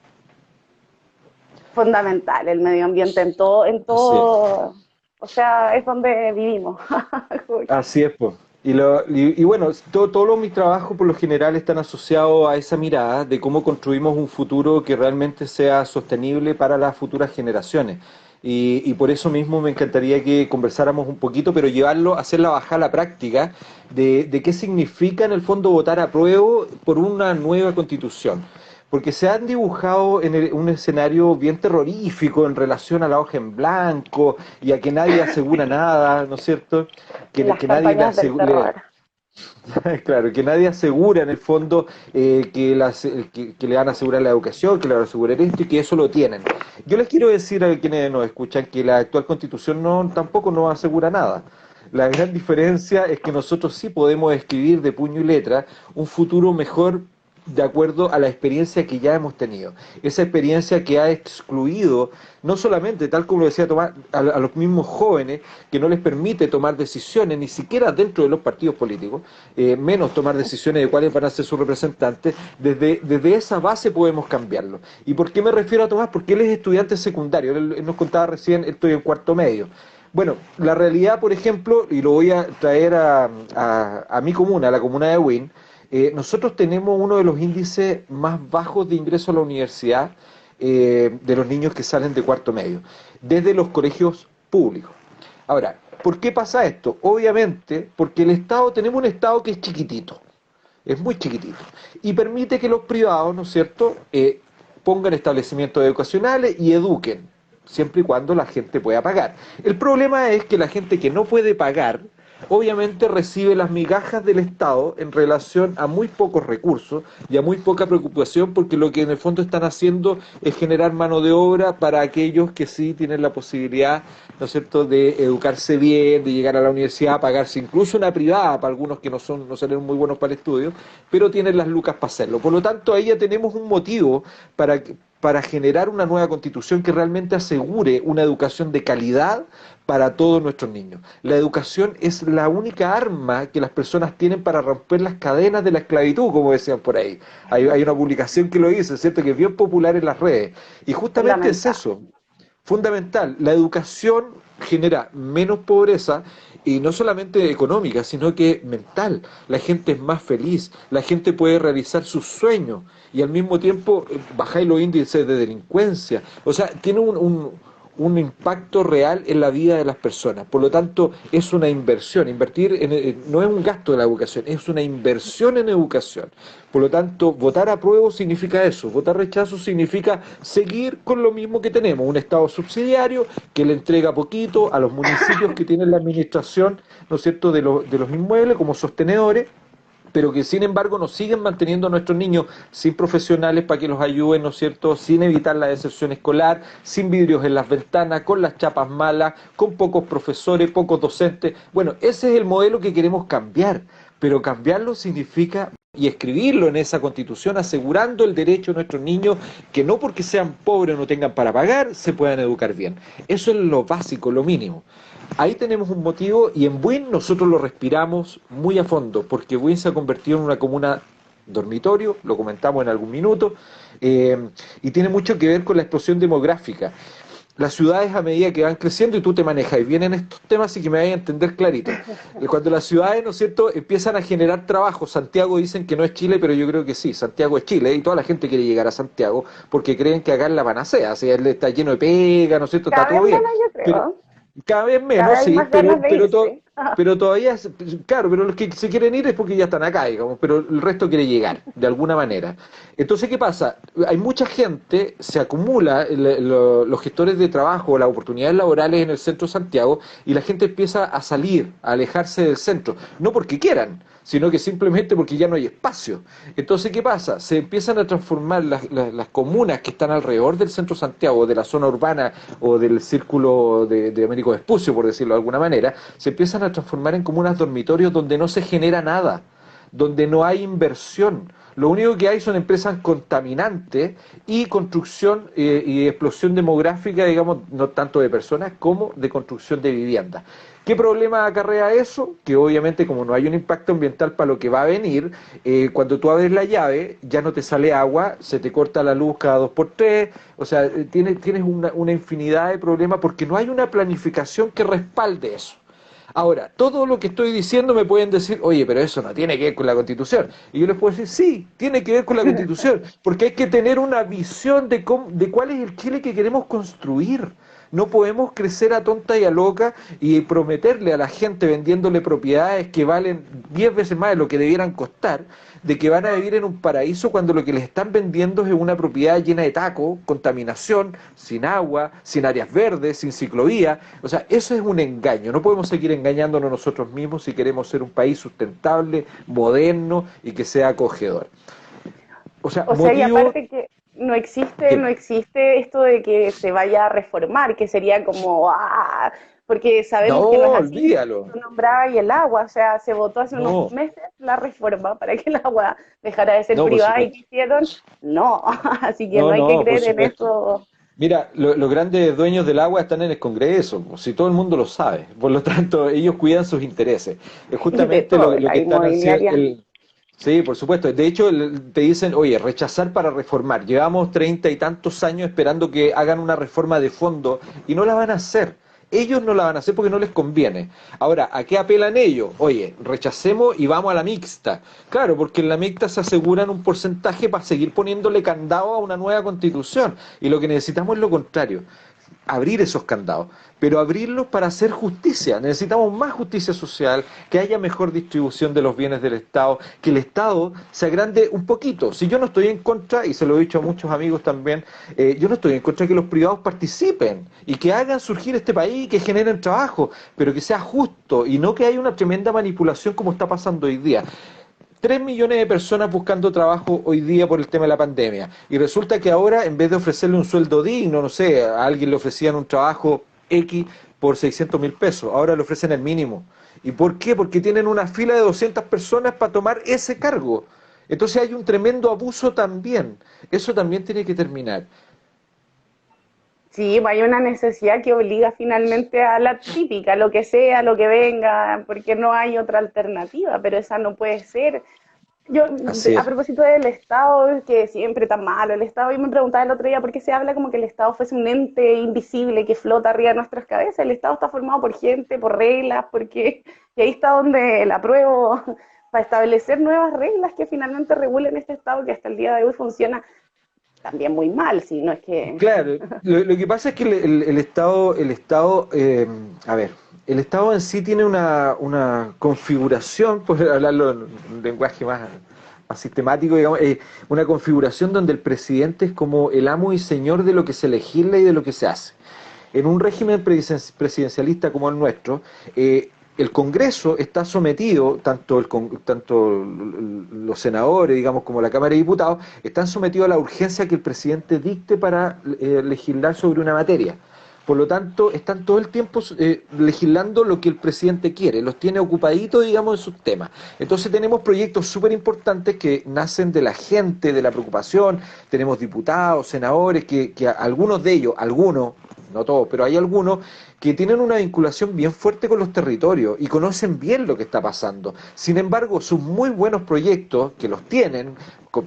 Fundamental, el medio ambiente en Así es. todo, o sea, es donde vivimos. Así es, pues. Y bueno, todos mis trabajos por lo general están asociados a esa mirada de cómo construimos un futuro que realmente sea sostenible para las futuras generaciones. Y por eso mismo me encantaría que conversáramos un poquito, pero hacerla bajar a la práctica de qué significa en el fondo votar a prueba por una nueva constitución. porque se han dibujado en un escenario bien terrorífico en relación a la hoja en blanco y a que nadie asegura nada, ¿no es cierto? Las Que nadie le campañas del terror. claro, que nadie asegura en el fondo que le van a asegurar la educación, que le van a asegurar esto y que eso lo tienen. Yo les quiero decir a quienes nos escuchan que la actual constitución tampoco nos asegura nada. La gran diferencia es que nosotros sí podemos escribir de puño y letra un futuro mejor de acuerdo a la experiencia que ya hemos tenido. Esa experiencia que ha excluido, no solamente, tal como lo decía Tomás, a los mismos jóvenes, que no les permite tomar decisiones, ni siquiera dentro de los partidos políticos, menos tomar decisiones de cuáles van a ser sus representantes, desde esa base podemos cambiarlo. ¿Y por qué me refiero a Tomás? Porque él es estudiante secundario, él nos contaba recién, estoy en cuarto medio. Bueno, la realidad, por ejemplo, y lo voy a traer a mi comuna, a la comuna de Huin, nosotros tenemos uno de los índices más bajos de ingreso a la universidad de los niños que salen de cuarto medio, desde los colegios públicos. Ahora, ¿por qué pasa esto? Obviamente, porque tenemos un Estado que es chiquitito, es muy chiquitito, y permite que los privados, ¿no es cierto?, pongan establecimientos educacionales y eduquen, siempre y cuando la gente pueda pagar. El problema es que la gente que no puede pagar, obviamente recibe las migajas del Estado en relación a muy pocos recursos y a muy poca preocupación, porque lo que en el fondo están haciendo es generar mano de obra para aquellos que sí tienen la posibilidad, ¿no es cierto?, de educarse bien, de llegar a la universidad, pagarse incluso una privada para algunos que no salen muy buenos para el estudio, pero tienen las lucas para hacerlo. Por lo tanto, ahí ya tenemos un motivo para generar una nueva constitución que realmente asegure una educación de calidad para todos nuestros niños. La educación es la única arma que las personas tienen para romper las cadenas de la esclavitud, como decían por ahí. Hay una publicación que lo dice, ¿cierto?, que es bien popular en las redes. Y justamente es eso, fundamental. La educación genera menos pobreza, y no solamente económica, sino que mental. La gente es más feliz, la gente puede realizar sus sueños y al mismo tiempo bajar los índices de delincuencia. O sea, tiene un impacto real en la vida de las personas. Por lo tanto, es una inversión. Invertir no es un gasto de la educación, es una inversión en educación. Por lo tanto, votar apruebo significa eso. Votar rechazo significa seguir con lo mismo que tenemos. Un Estado subsidiario que le entrega poquito a los municipios que tienen la administración, ¿no es cierto?, de los inmuebles como sostenedores, pero que sin embargo nos siguen manteniendo a nuestros niños sin profesionales para que los ayuden, ¿no es cierto?, sin evitar la deserción escolar, sin vidrios en las ventanas, con las chapas malas, con pocos profesores, pocos docentes. Bueno, ese es el modelo que queremos cambiar, pero cambiarlo significa y escribirlo en esa constitución asegurando el derecho a nuestros niños que no porque sean pobres o no tengan para pagar, se puedan educar bien. Eso es lo básico, lo mínimo. Ahí tenemos un motivo y en Buin nosotros lo respiramos muy a fondo, porque Buin se ha convertido en una comuna dormitorio, lo comentamos en algún minuto, y tiene mucho que ver con la explosión demográfica. Las ciudades a medida que van creciendo, y tú te manejas y vienen estos temas y que me vayas a entender clarito. Cuando las ciudades, ¿no es cierto?, empiezan a generar trabajo, Santiago dicen que no es Chile, pero yo creo que sí, Santiago es Chile, y toda la gente quiere llegar a Santiago porque creen que acá es la panacea, o sea, él está lleno de pega, ¿no es cierto?, está todo bien. Yo creo. Cada vez menos, Cada vez sí, más ganas de irse. pero todavía, claro, pero los que se quieren ir es porque ya están acá, digamos, pero el resto quiere llegar, de alguna manera. Entonces, ¿qué pasa? Hay mucha gente, se acumula los gestores de trabajo, las oportunidades laborales en el centro de Santiago, y la gente empieza a salir, a alejarse del centro, no porque quieran, sino que simplemente porque ya no hay espacio. Entonces, ¿qué pasa? Se empiezan a transformar las comunas que están alrededor del centro de Santiago, de la zona urbana o del círculo de Américo Vespucio, por decirlo de alguna manera, se empiezan a transformar en comunas dormitorios donde no se genera nada, donde no hay inversión. Lo único que hay son empresas contaminantes y construcción y explosión demográfica, digamos, no tanto de personas como de construcción de viviendas. ¿Qué problema acarrea eso? Que obviamente como no hay un impacto ambiental para lo que va a venir, cuando tú abres la llave ya no te sale agua, se te corta la luz cada 2x3, o sea, tienes una infinidad de problemas porque no hay una planificación que respalde eso. Ahora, todo lo que estoy diciendo me pueden decir, oye, pero eso no tiene que ver con la Constitución. Y yo les puedo decir, sí, tiene que ver con la Constitución, porque hay que tener una visión de cuál es el Chile que queremos construir. No podemos crecer a tonta y a loca y prometerle a la gente vendiéndole propiedades que valen 10 veces más de lo que debieran costar, de que van a vivir en un paraíso cuando lo que les están vendiendo es una propiedad llena de taco, contaminación, sin agua, sin áreas verdes, sin ciclovía. O sea, eso es un engaño. No podemos seguir engañándonos nosotros mismos si queremos ser un país sustentable, moderno y que sea acogedor. O sea, y aparte que no existe esto de que se vaya a reformar, que sería como, porque sabemos que no es así. Olvídalo. Tú nombrabas y el agua, o sea, se votó hace unos meses la reforma para que el agua dejara de ser privada, y ¿qué hicieron? No, así que no hay que creer en eso. Mira, los grandes dueños del agua están en el Congreso, si todo el mundo lo sabe, por lo tanto ellos cuidan sus intereses. Es justamente lo que están haciendo. Sí, por supuesto. De hecho, te dicen, oye, rechazar para reformar. Llevamos 30 y tantos años esperando que hagan una reforma de fondo y no la van a hacer. Ellos no la van a hacer porque no les conviene. Ahora, ¿a qué apelan ellos? Oye, rechacemos y vamos a la mixta. Claro, porque en la mixta se aseguran un porcentaje para seguir poniéndole candado a una nueva constitución. Y lo que necesitamos es lo contrario. Abrir esos candados, pero abrirlos para hacer justicia. Necesitamos más justicia social, que haya mejor distribución de los bienes del Estado, que el Estado se agrande un poquito. Si yo no estoy en contra, y se lo he dicho a muchos amigos también, yo no estoy en contra de que los privados participen y que hagan surgir este país, que generen trabajo, pero que sea justo y no que haya una tremenda manipulación como está pasando hoy día. 3 millones de personas buscando trabajo hoy día por el tema de la pandemia. Y resulta que ahora, en vez de ofrecerle un sueldo digno, no sé, a alguien le ofrecían un trabajo X por 600.000 pesos, ahora le ofrecen el mínimo. ¿Y por qué? Porque tienen una fila de 200 personas para tomar ese cargo. Entonces hay un tremendo abuso también. Eso también tiene que terminar. Sí, hay una necesidad que obliga finalmente a la típica, lo que sea, lo que venga, porque no hay otra alternativa, pero esa no puede ser. Yo, a propósito del Estado, que siempre tan malo el Estado, yo me preguntaba el otro día por qué se habla como que el Estado fuese un ente invisible que flota arriba de nuestras cabezas. El Estado está formado por gente, por reglas, y ahí está donde el apruebo para establecer nuevas reglas que finalmente regulen este Estado que hasta el día de hoy funciona también muy mal, si no es que... Claro, lo que pasa es que el Estado, a ver, el Estado en sí tiene una configuración, por hablarlo en un lenguaje más sistemático, digamos, una configuración donde el presidente es como el amo y señor de lo que se legisla y de lo que se hace. En un régimen presidencialista como el nuestro, el Congreso está sometido, tanto los senadores, digamos, como la Cámara de Diputados, están sometidos a la urgencia que el presidente dicte para legislar sobre una materia. Por lo tanto, están todo el tiempo legislando lo que el presidente quiere, los tiene ocupaditos, digamos, en sus temas. Entonces tenemos proyectos súper importantes que nacen de la gente, de la preocupación. Tenemos diputados, senadores, que algunos de ellos, no todos, pero hay algunos que tienen una vinculación bien fuerte con los territorios y conocen bien lo que está pasando. Sin embargo, sus muy buenos proyectos, que los tienen,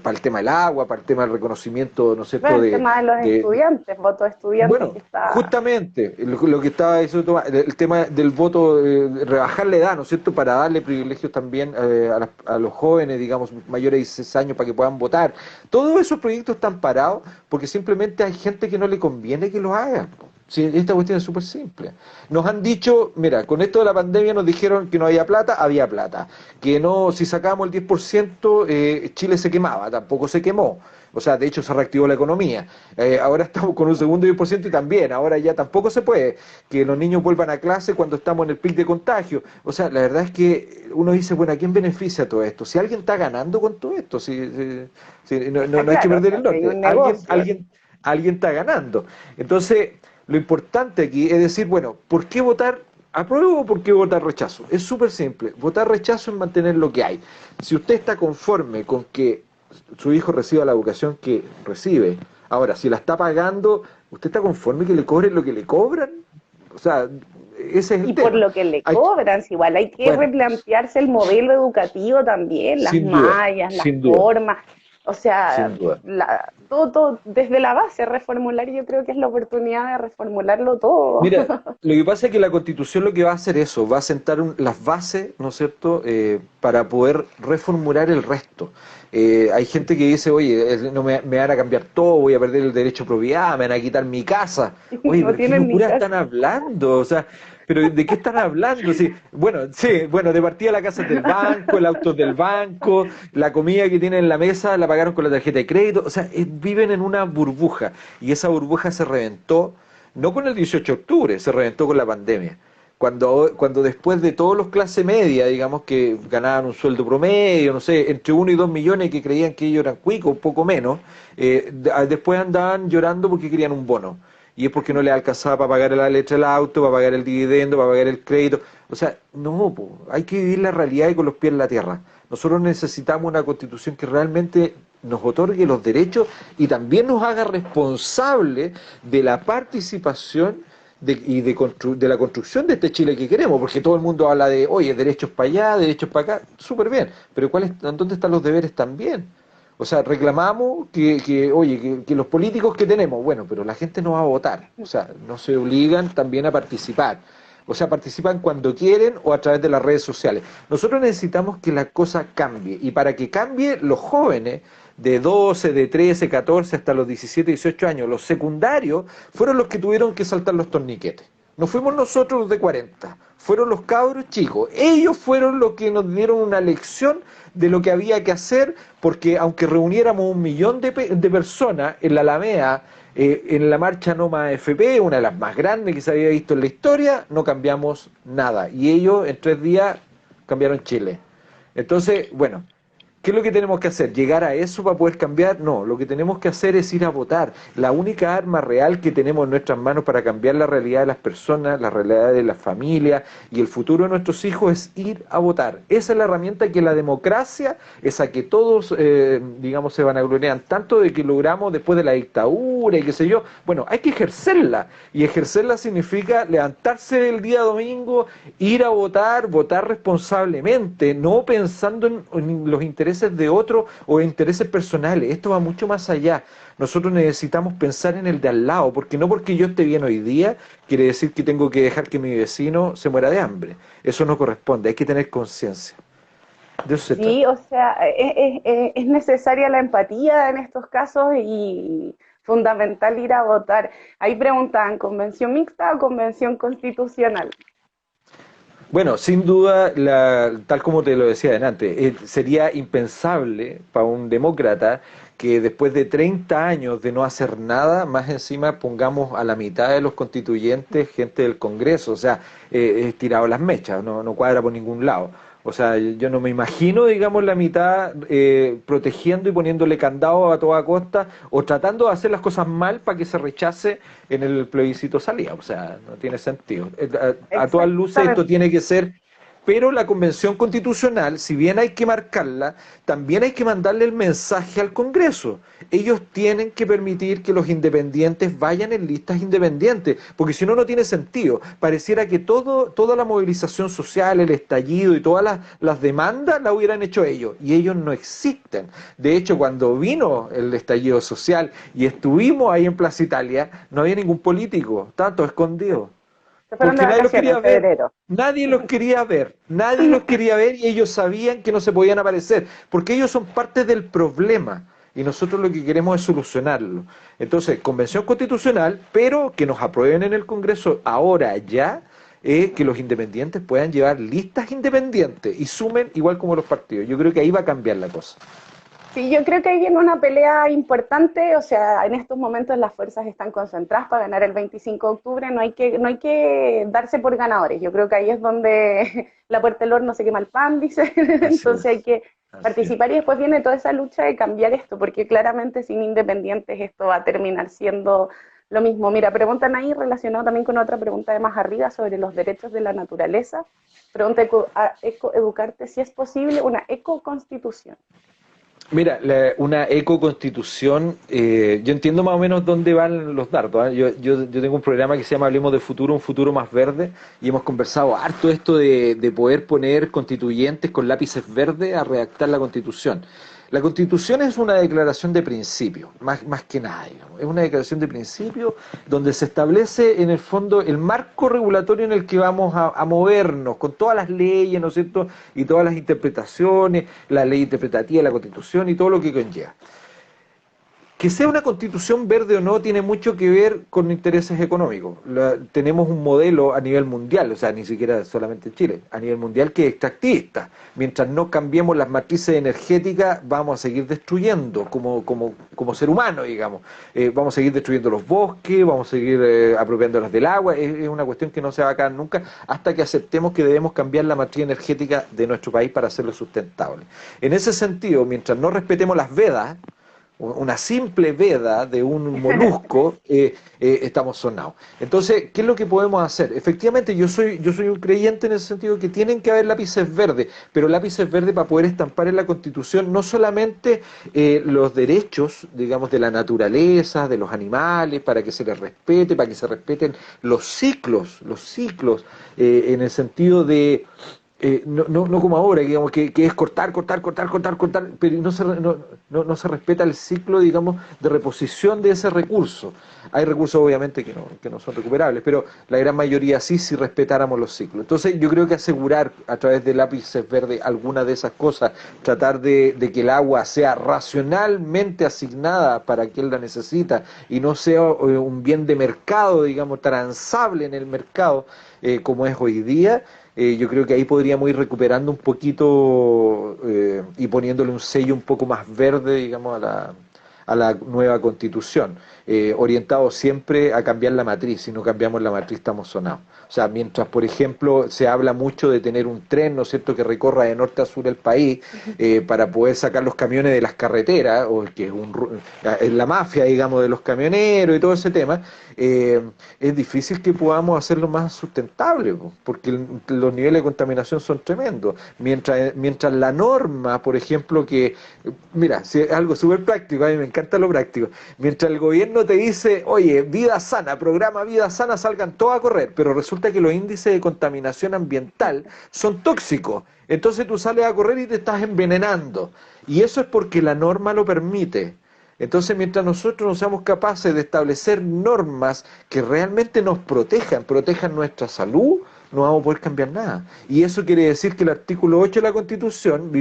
para el tema del agua, para el tema del reconocimiento, ¿no es cierto? Bueno, el tema de los estudiantes, voto de estudiantes. Bueno, que está... justamente, lo que estaba diciendo, el tema del voto, rebajar la edad, ¿no es cierto?, para darle privilegios también a los jóvenes, digamos, mayores de 16 años, para que puedan votar. Todos esos proyectos están parados porque simplemente hay gente que no le conviene que los haga. Sí, esta cuestión es súper simple. Nos han dicho, mira, con esto de la pandemia nos dijeron que no había plata, que no, si sacábamos el 10%, Chile se quemaba, tampoco se quemó. O sea, de hecho se reactivó la economía. Ahora estamos con un segundo 10% y también, ahora ya tampoco se puede. Que los niños vuelvan a clase cuando estamos en el pic de contagio. O sea, la verdad es que uno dice, bueno, ¿a quién beneficia todo esto? Si alguien está ganando con todo esto, no hay que perder el norte. Alguien está ganando. Entonces, lo importante aquí es decir, bueno, ¿por qué votar apruebo o por qué votar rechazo? Es súper simple. Votar rechazo es mantener lo que hay. Si usted está conforme con que su hijo reciba la educación que recibe, ahora, si la está pagando, ¿usted está conforme que le cobren lo que le cobran? O sea, ese es el tema. Por lo que le cobran, si igual hay que replantearse el modelo educativo también, las mallas, las formas. O sea, todo desde la base, reformular, yo creo que es la oportunidad de reformularlo todo. Mira, lo que pasa es que la Constitución lo que va a hacer eso, va a sentar las bases, ¿no es cierto?, para poder reformular el resto. Hay gente que dice, oye, no me van a cambiar todo, voy a perder el derecho a propiedad, me van a quitar mi casa. Oye, No pero ¿qué tienen ni locura casa. están hablando? O sea, pero ¿de qué están hablando? Sí, bueno, de partida la casa es del banco, el auto es del banco, la comida que tienen en la mesa la pagaron con la tarjeta de crédito. O sea, viven en una burbuja y esa burbuja se reventó, no con el 18 de octubre, se reventó con la pandemia. Cuando después de todos los clase media, digamos, que ganaban un sueldo promedio, no sé, entre 1 y 2 millones que creían que ellos eran cuicos, poco menos, después andaban llorando porque querían un bono. Y es porque no les alcanzaba para pagar la leche del auto, para pagar el dividendo, para pagar el crédito. O sea, no, po, hay que vivir la realidad y con los pies en la tierra. Nosotros necesitamos una constitución que realmente nos otorgue los derechos y también nos haga responsables de la participación de la construcción de este Chile que queremos, porque todo el mundo habla de, oye, derechos para allá, derechos para acá, súper bien, pero ¿dónde están los deberes también? O sea, reclamamos que los políticos que tenemos, bueno, pero la gente no va a votar, o sea, no se obligan también a participar. O sea, participan cuando quieren o a través de las redes sociales. Nosotros necesitamos que la cosa cambie. Y para que cambie, los jóvenes de 12, de 13, 14 hasta los 17, 18 años, los secundarios, fueron los que tuvieron que saltar los torniquetes. No fuimos nosotros los de 40, fueron los cabros chicos. Ellos fueron los que nos dieron una lección de lo que había que hacer, porque aunque reuniéramos 1 millón de personas en la Alameda, en la marcha No Más AFP, una de las más grandes que se había visto en la historia, no cambiamos nada. Y ellos en 3 días cambiaron Chile. Entonces, bueno, ¿qué es lo que tenemos que hacer? ¿Llegar a eso para poder cambiar? No, lo que tenemos que hacer es ir a votar. La única arma real que tenemos en nuestras manos para cambiar la realidad de las personas, la realidad de las familias y el futuro de nuestros hijos es ir a votar. Esa es la herramienta que la democracia, esa que todos, digamos, se vanaglorian tanto de que logramos después de la dictadura y qué sé yo. Bueno, hay que ejercerla. Y ejercerla significa levantarse el día domingo, ir a votar, votar responsablemente, no pensando en los intereses de otros o intereses personales. Esto va mucho más allá. Nosotros necesitamos pensar en el de al lado, porque no porque yo esté bien hoy día quiere decir que tengo que dejar que mi vecino se muera de hambre. Eso no corresponde, hay que tener conciencia. De eso se trata. Sí, o sea, es necesaria la empatía en estos casos y fundamental ir a votar. Ahí preguntaban, ¿convención mixta o convención constitucional? Bueno, sin duda, tal como te lo decía adelante, sería impensable para un demócrata que después de 30 años de no hacer nada, más encima pongamos a la mitad de los constituyentes gente del Congreso. O sea, es tirado las mechas, no cuadra por ningún lado. O sea, yo no me imagino, digamos, la mitad protegiendo y poniéndole candado a toda costa o tratando de hacer las cosas mal para que se rechace en el plebiscito salida. O sea, no tiene sentido. A todas luces esto Exactamente. tiene que ser, pero la Convención Constitucional, si bien hay que marcarla, también hay que mandarle el mensaje al Congreso. Ellos tienen que permitir que los independientes vayan en listas independientes, porque si no, no tiene sentido. Pareciera que toda la movilización social, el estallido y todas las demandas la hubieran hecho ellos, y ellos no existen. De hecho, cuando vino el estallido social y estuvimos ahí en Plaza Italia, no había ningún político, tanto escondido. Se fueron de Porque nadie los vacaciones quería en ver, febrero. nadie los quería ver y ellos sabían que no se podían aparecer, porque ellos son parte del problema y nosotros lo que queremos es solucionarlo. Entonces, convención constitucional, pero que nos aprueben en el Congreso ahora ya, que los independientes puedan llevar listas independientes y sumen igual como los partidos. Yo creo que ahí va a cambiar la cosa. Sí, yo creo que hay en una pelea importante, o sea, en estos momentos las fuerzas están concentradas para ganar el 25 de octubre, no hay que darse por ganadores, yo creo que ahí es donde la puerta del horno se quema el pan, dice, Así entonces hay es, que así es. participar y después viene toda esa lucha de cambiar esto, porque claramente sin independientes esto va a terminar siendo lo mismo. Mira, preguntan ahí relacionado también con otra pregunta de más arriba sobre los derechos de la naturaleza, pregunta a Educarte si es posible una ecoconstitución. Mira, una ecoconstitución, yo entiendo más o menos dónde van los dardos, ¿ah? Yo tengo un programa que se llama Hablemos de Futuro, un futuro más verde, y hemos conversado harto esto de poder poner constituyentes con lápices verdes a redactar la constitución. La Constitución es una declaración de principio, más que nada, digamos. Es una declaración de principio donde se establece en el fondo el marco regulatorio en el que vamos a movernos, con todas las leyes, ¿no es cierto?, y todas las interpretaciones, la ley interpretativa de la Constitución y todo lo que conlleva. Que sea una constitución verde o no tiene mucho que ver con intereses económicos. Tenemos un modelo a nivel mundial, o sea, ni siquiera solamente en Chile, a nivel mundial que es extractivista. Mientras no cambiemos las matrices energéticas, vamos a seguir destruyendo como ser humano, digamos. Vamos a seguir destruyendo los bosques, vamos a seguir apropiándonos del agua. Es una cuestión que no se va a acabar nunca hasta que aceptemos que debemos cambiar la matriz energética de nuestro país para hacerlo sustentable. En ese sentido, mientras no respetemos las vedas, una simple veda de un molusco, estamos sonados. Entonces, ¿qué es lo que podemos hacer? Efectivamente, yo soy un creyente en el sentido que tienen que haber lápices verdes, pero lápices verdes para poder estampar en la Constitución no solamente los derechos, digamos, de la naturaleza, de los animales, para que se les respete, para que se respeten los ciclos, en el sentido de... no como ahora, digamos, que es cortar, pero no se respeta el ciclo, digamos, de reposición de ese recurso. Hay recursos, obviamente, que no son recuperables, pero la gran mayoría sí, si respetáramos los ciclos. Entonces, yo creo que asegurar a través de lápices verdes alguna de esas cosas, tratar de que el agua sea racionalmente asignada para quien la necesita y no sea un bien de mercado, digamos, transable en el mercado, como es hoy día. Yo creo que ahí podríamos ir recuperando un poquito y poniéndole un sello un poco más verde, digamos, a la nueva Constitución, orientado siempre a cambiar la matriz. Si no cambiamos la matriz estamos sonados. O sea, mientras, por ejemplo, se habla mucho de tener un tren, ¿no es cierto?, que recorra de norte a sur el país para poder sacar los camiones de las carreteras, o que es la mafia, digamos, de los camioneros y todo ese tema, es difícil que podamos hacerlo más sustentable, porque los niveles de contaminación son tremendos. Mientras la norma, por ejemplo, mira, si es algo súper práctico, a mí me encanta lo práctico, mientras el gobierno te dice, oye, vida sana, programa vida sana, salgan todos a correr, pero resulta que los índices de contaminación ambiental son tóxicos, entonces tú sales a correr y te estás envenenando, y eso es porque la norma lo permite. Entonces, mientras nosotros no seamos capaces de establecer normas que realmente nos protejan nuestra salud, no vamos a poder cambiar nada. Y eso quiere decir que el artículo 8 de la Constitución,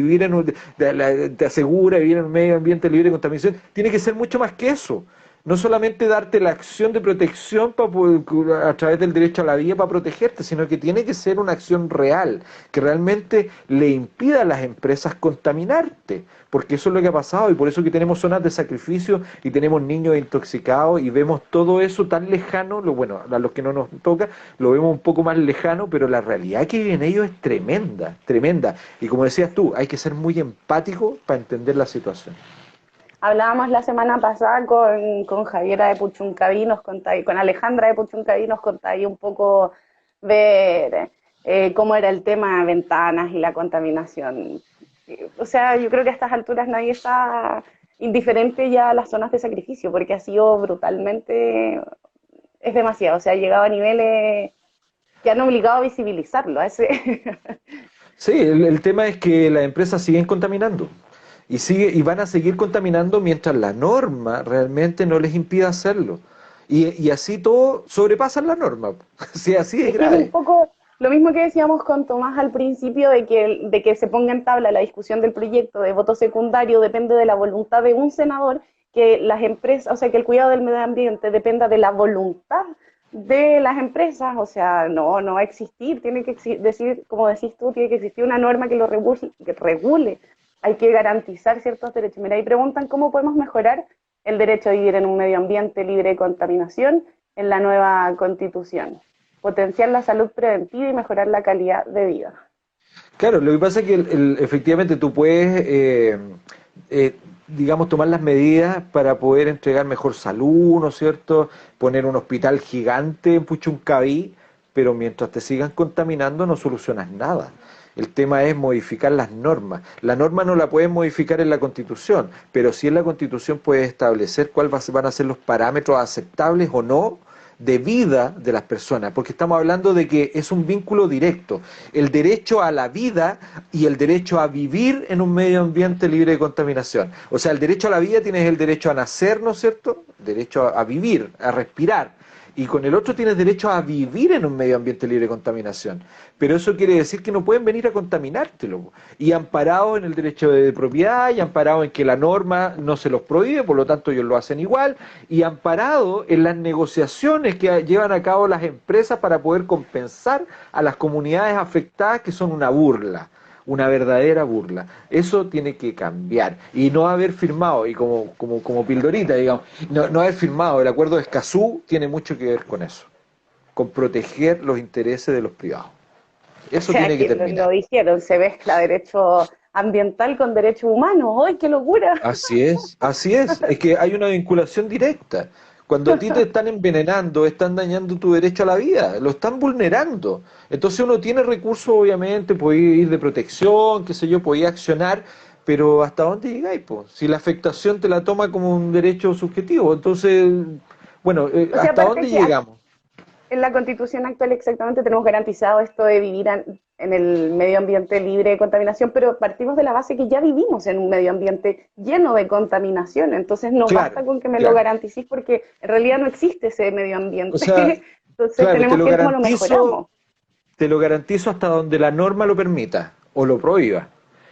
te asegura vivir en un medio ambiente libre de contaminación, tiene que ser mucho más que eso. No solamente darte la acción de protección a través del derecho a la vida para protegerte, sino que tiene que ser una acción real, que realmente le impida a las empresas contaminarte, porque eso es lo que ha pasado y por eso que tenemos zonas de sacrificio y tenemos niños intoxicados y vemos todo eso tan lejano, bueno, a los que no nos toca, lo vemos un poco más lejano, pero la realidad que viven ellos es tremenda, tremenda. Y como decías tú, hay que ser muy empático para entender la situación. Hablábamos la semana pasada con Javiera de Puchuncaví, con Alejandra de Puchuncaví, nos contáis un poco ver cómo era el tema de ventanas y la contaminación. O sea, yo creo que a estas alturas nadie está indiferente ya a las zonas de sacrificio, porque ha sido brutalmente, es demasiado, o sea, ha llegado a niveles que han obligado a visibilizarlo. Sí, el tema es que las empresas siguen contaminando. Y van a seguir contaminando mientras la norma realmente no les impida hacerlo. Y así todo sobrepasan la norma. Sí, así es grave. Es un poco lo mismo que decíamos con Tomás al principio, de que se ponga en tabla la discusión del proyecto de voto secundario, depende de la voluntad de un senador, que las empresas, o sea, que el cuidado del medio ambiente dependa de la voluntad de las empresas. O sea, no va a existir, tiene que decir, como decís tú, tiene que existir una norma que lo regule. Hay que garantizar ciertos derechos. Mira, ahí preguntan cómo podemos mejorar el derecho a vivir en un medio ambiente libre de contaminación en la nueva Constitución. Potenciar la salud preventiva y mejorar la calidad de vida. Claro, lo que pasa es que efectivamente tú puedes, digamos, tomar las medidas para poder entregar mejor salud, ¿no es cierto? Poner un hospital gigante en Puchuncaví, pero mientras te sigan contaminando no solucionas nada. El tema es modificar las normas. La norma no la puedes modificar en la Constitución, pero sí en la Constitución puedes establecer cuáles van a ser los parámetros aceptables o no de vida de las personas, porque estamos hablando de que es un vínculo directo, el derecho a la vida y el derecho a vivir en un medio ambiente libre de contaminación. O sea, el derecho a la vida tienes el derecho a nacer, ¿no es cierto? Derecho a vivir, a respirar. Y con el otro tienes derecho a vivir en un medio ambiente libre de contaminación. Pero eso quiere decir que no pueden venir a contaminártelo. Y amparado en el derecho de propiedad, y amparado en que la norma no se los prohíbe, por lo tanto ellos lo hacen igual, y amparado en las negociaciones que llevan a cabo las empresas para poder compensar a las comunidades afectadas, que son una burla. Una verdadera burla. Eso tiene que cambiar. Y no haber firmado, y como pildorita, digamos, no haber firmado el acuerdo de Escazú tiene mucho que ver con eso, con proteger los intereses de los privados. Eso O sea, tiene que que terminar. lo dijeron, se mezcla derecho ambiental con derecho humano. ¡Ay, qué locura! Así es, así es. Es que hay una vinculación directa. Cuando a ti te están envenenando, están dañando tu derecho a la vida, lo están vulnerando. Entonces uno tiene recursos, obviamente, puede ir de protección, qué sé yo, puede accionar, pero ¿hasta dónde llegáis, po? Si la afectación te la toma como un derecho subjetivo, entonces, bueno, O sea, ¿hasta aparte dónde que llegamos? en la Constitución actual exactamente tenemos garantizado esto de vivir en el medio ambiente libre de contaminación, pero partimos de la base que ya vivimos en un medio ambiente lleno de contaminación, entonces no Claro, basta con que me lo claro. garanticís porque en realidad no existe ese medio O sea, ambiente, entonces claro, tenemos que ver cómo lo mejoramos. te lo garantizo hasta donde la norma lo permita o lo prohíba.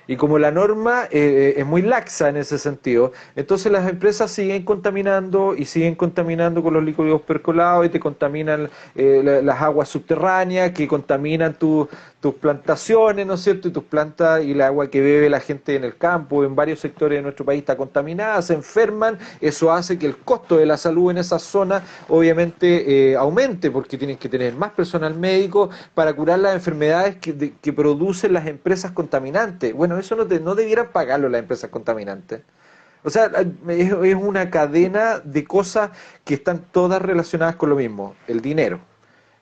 Y como la norma es muy laxa en ese sentido, entonces las empresas siguen contaminando y siguen contaminando con los líquidos percolados y te contaminan las aguas subterráneas, que contaminan tus plantaciones, ¿no es cierto? Y tus plantas y el agua que bebe la gente en el campo, en varios sectores de nuestro país está contaminada, se enferman, eso hace que el costo de la salud en esa zona obviamente aumente, porque tienen que tener más personal médico para curar las enfermedades que producen las empresas contaminantes. Bueno, eso no debieran pagarlo las empresas contaminantes. O sea, es una cadena de cosas que están todas relacionadas con lo mismo, el dinero.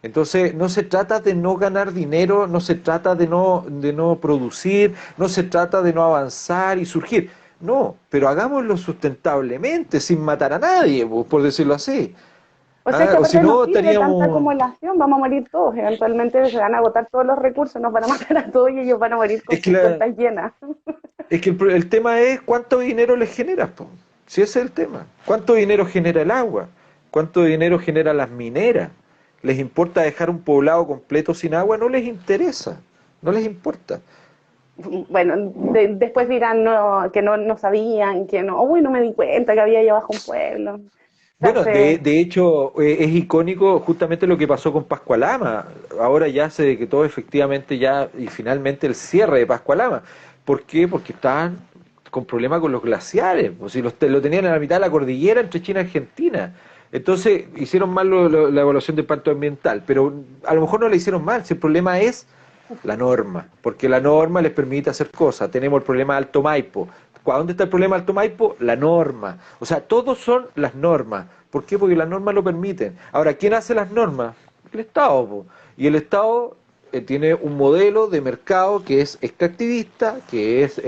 Entonces, no se trata de no ganar dinero, no se trata de no producir, no se trata de no avanzar y surgir. No, pero hagámoslo sustentablemente, sin matar a nadie, por decirlo así. O sea que O si aparte no, no sirve tanta estaríamos... acumulación, vamos a morir todos, eventualmente se van a agotar todos los recursos, nos van a matar a todos y ellos van a morir con Es que, sus cuentas llenas. es que el tema es cuánto dinero les generas, po. Si ese es el tema. ¿Cuánto dinero genera el agua? ¿Cuánto dinero genera las mineras? ¿Les importa dejar un poblado completo sin agua? No les interesa, no les importa. Bueno, después dirán que no sabían, que no, uy, no me di cuenta que había allá abajo un pueblo. Bueno, Entonces, de hecho es icónico justamente lo que pasó con Pascualama. Ahora ya se decretó efectivamente ya y finalmente el cierre de Pascualama. ¿Por qué? Porque estaban con problemas con los glaciares. O si lo tenían en la mitad de la cordillera entre China y Argentina. Entonces hicieron mal la evaluación de impacto ambiental, pero a lo mejor no la hicieron mal. Si el problema es la norma, porque la norma les permite hacer cosas. Tenemos el problema de Alto Maipo. ¿A dónde está el problema de Alto Maipo? La norma. O sea, todos son las normas. ¿Por qué? Porque las normas lo permiten. Ahora, ¿quién hace las normas? El Estado, po. Y el Estado tiene un modelo de mercado que es extractivista, que es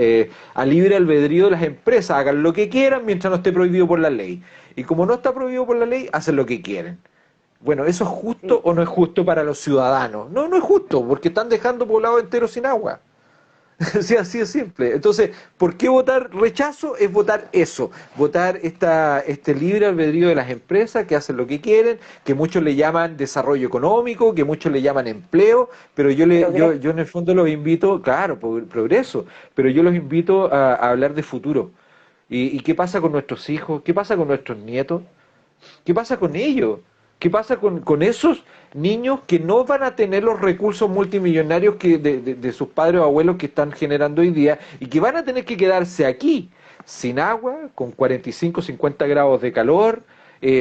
a libre albedrío de las empresas. Hagan lo que quieran mientras no esté prohibido por la ley. Y como no está prohibido por la ley, hacen lo que quieren. Bueno, ¿eso es justo o no es justo para los ciudadanos? No, no es justo, porque están dejando poblados enteros sin agua. Sí, así de simple. Entonces, ¿por qué votar rechazo? Es votar eso, votar este libre albedrío de las empresas que hacen lo que quieren, que muchos le llaman desarrollo económico, que muchos le llaman empleo, pero yo en el fondo los invito, claro, progreso, pero yo los invito a hablar de futuro. ¿Y qué pasa con nuestros hijos? ¿Qué pasa con nuestros nietos? ¿Qué pasa con ellos? ¿Qué pasa con esos niños que no van a tener los recursos multimillonarios de sus padres o abuelos que están generando hoy día y que van a tener que quedarse aquí, sin agua, con 45, 50 grados de calor,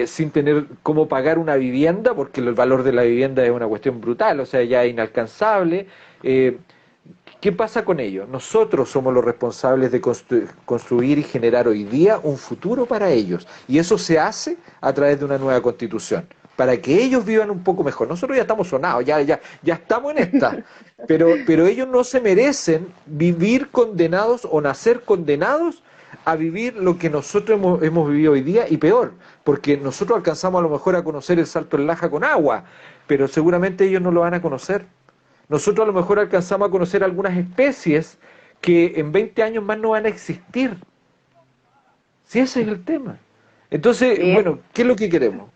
sin tener cómo pagar una vivienda, porque el valor de la vivienda es una cuestión brutal, o sea, ya inalcanzable? ¿Qué pasa con ellos? Nosotros somos los responsables de construir y generar hoy día un futuro para ellos. Y eso se hace a través de una nueva constitución, para que ellos vivan un poco mejor. Nosotros ya estamos sonados, ya estamos en esta. Pero ellos no se merecen vivir condenados o nacer condenados a vivir lo que nosotros hemos vivido hoy día y peor, porque nosotros alcanzamos a lo mejor a conocer el Salto del Laja con agua, pero seguramente ellos no lo van a conocer. Nosotros a lo mejor alcanzamos a conocer algunas especies que en 20 años más no van a existir. Si ese es el tema. Entonces, Sí. bueno, ¿qué es lo que queremos?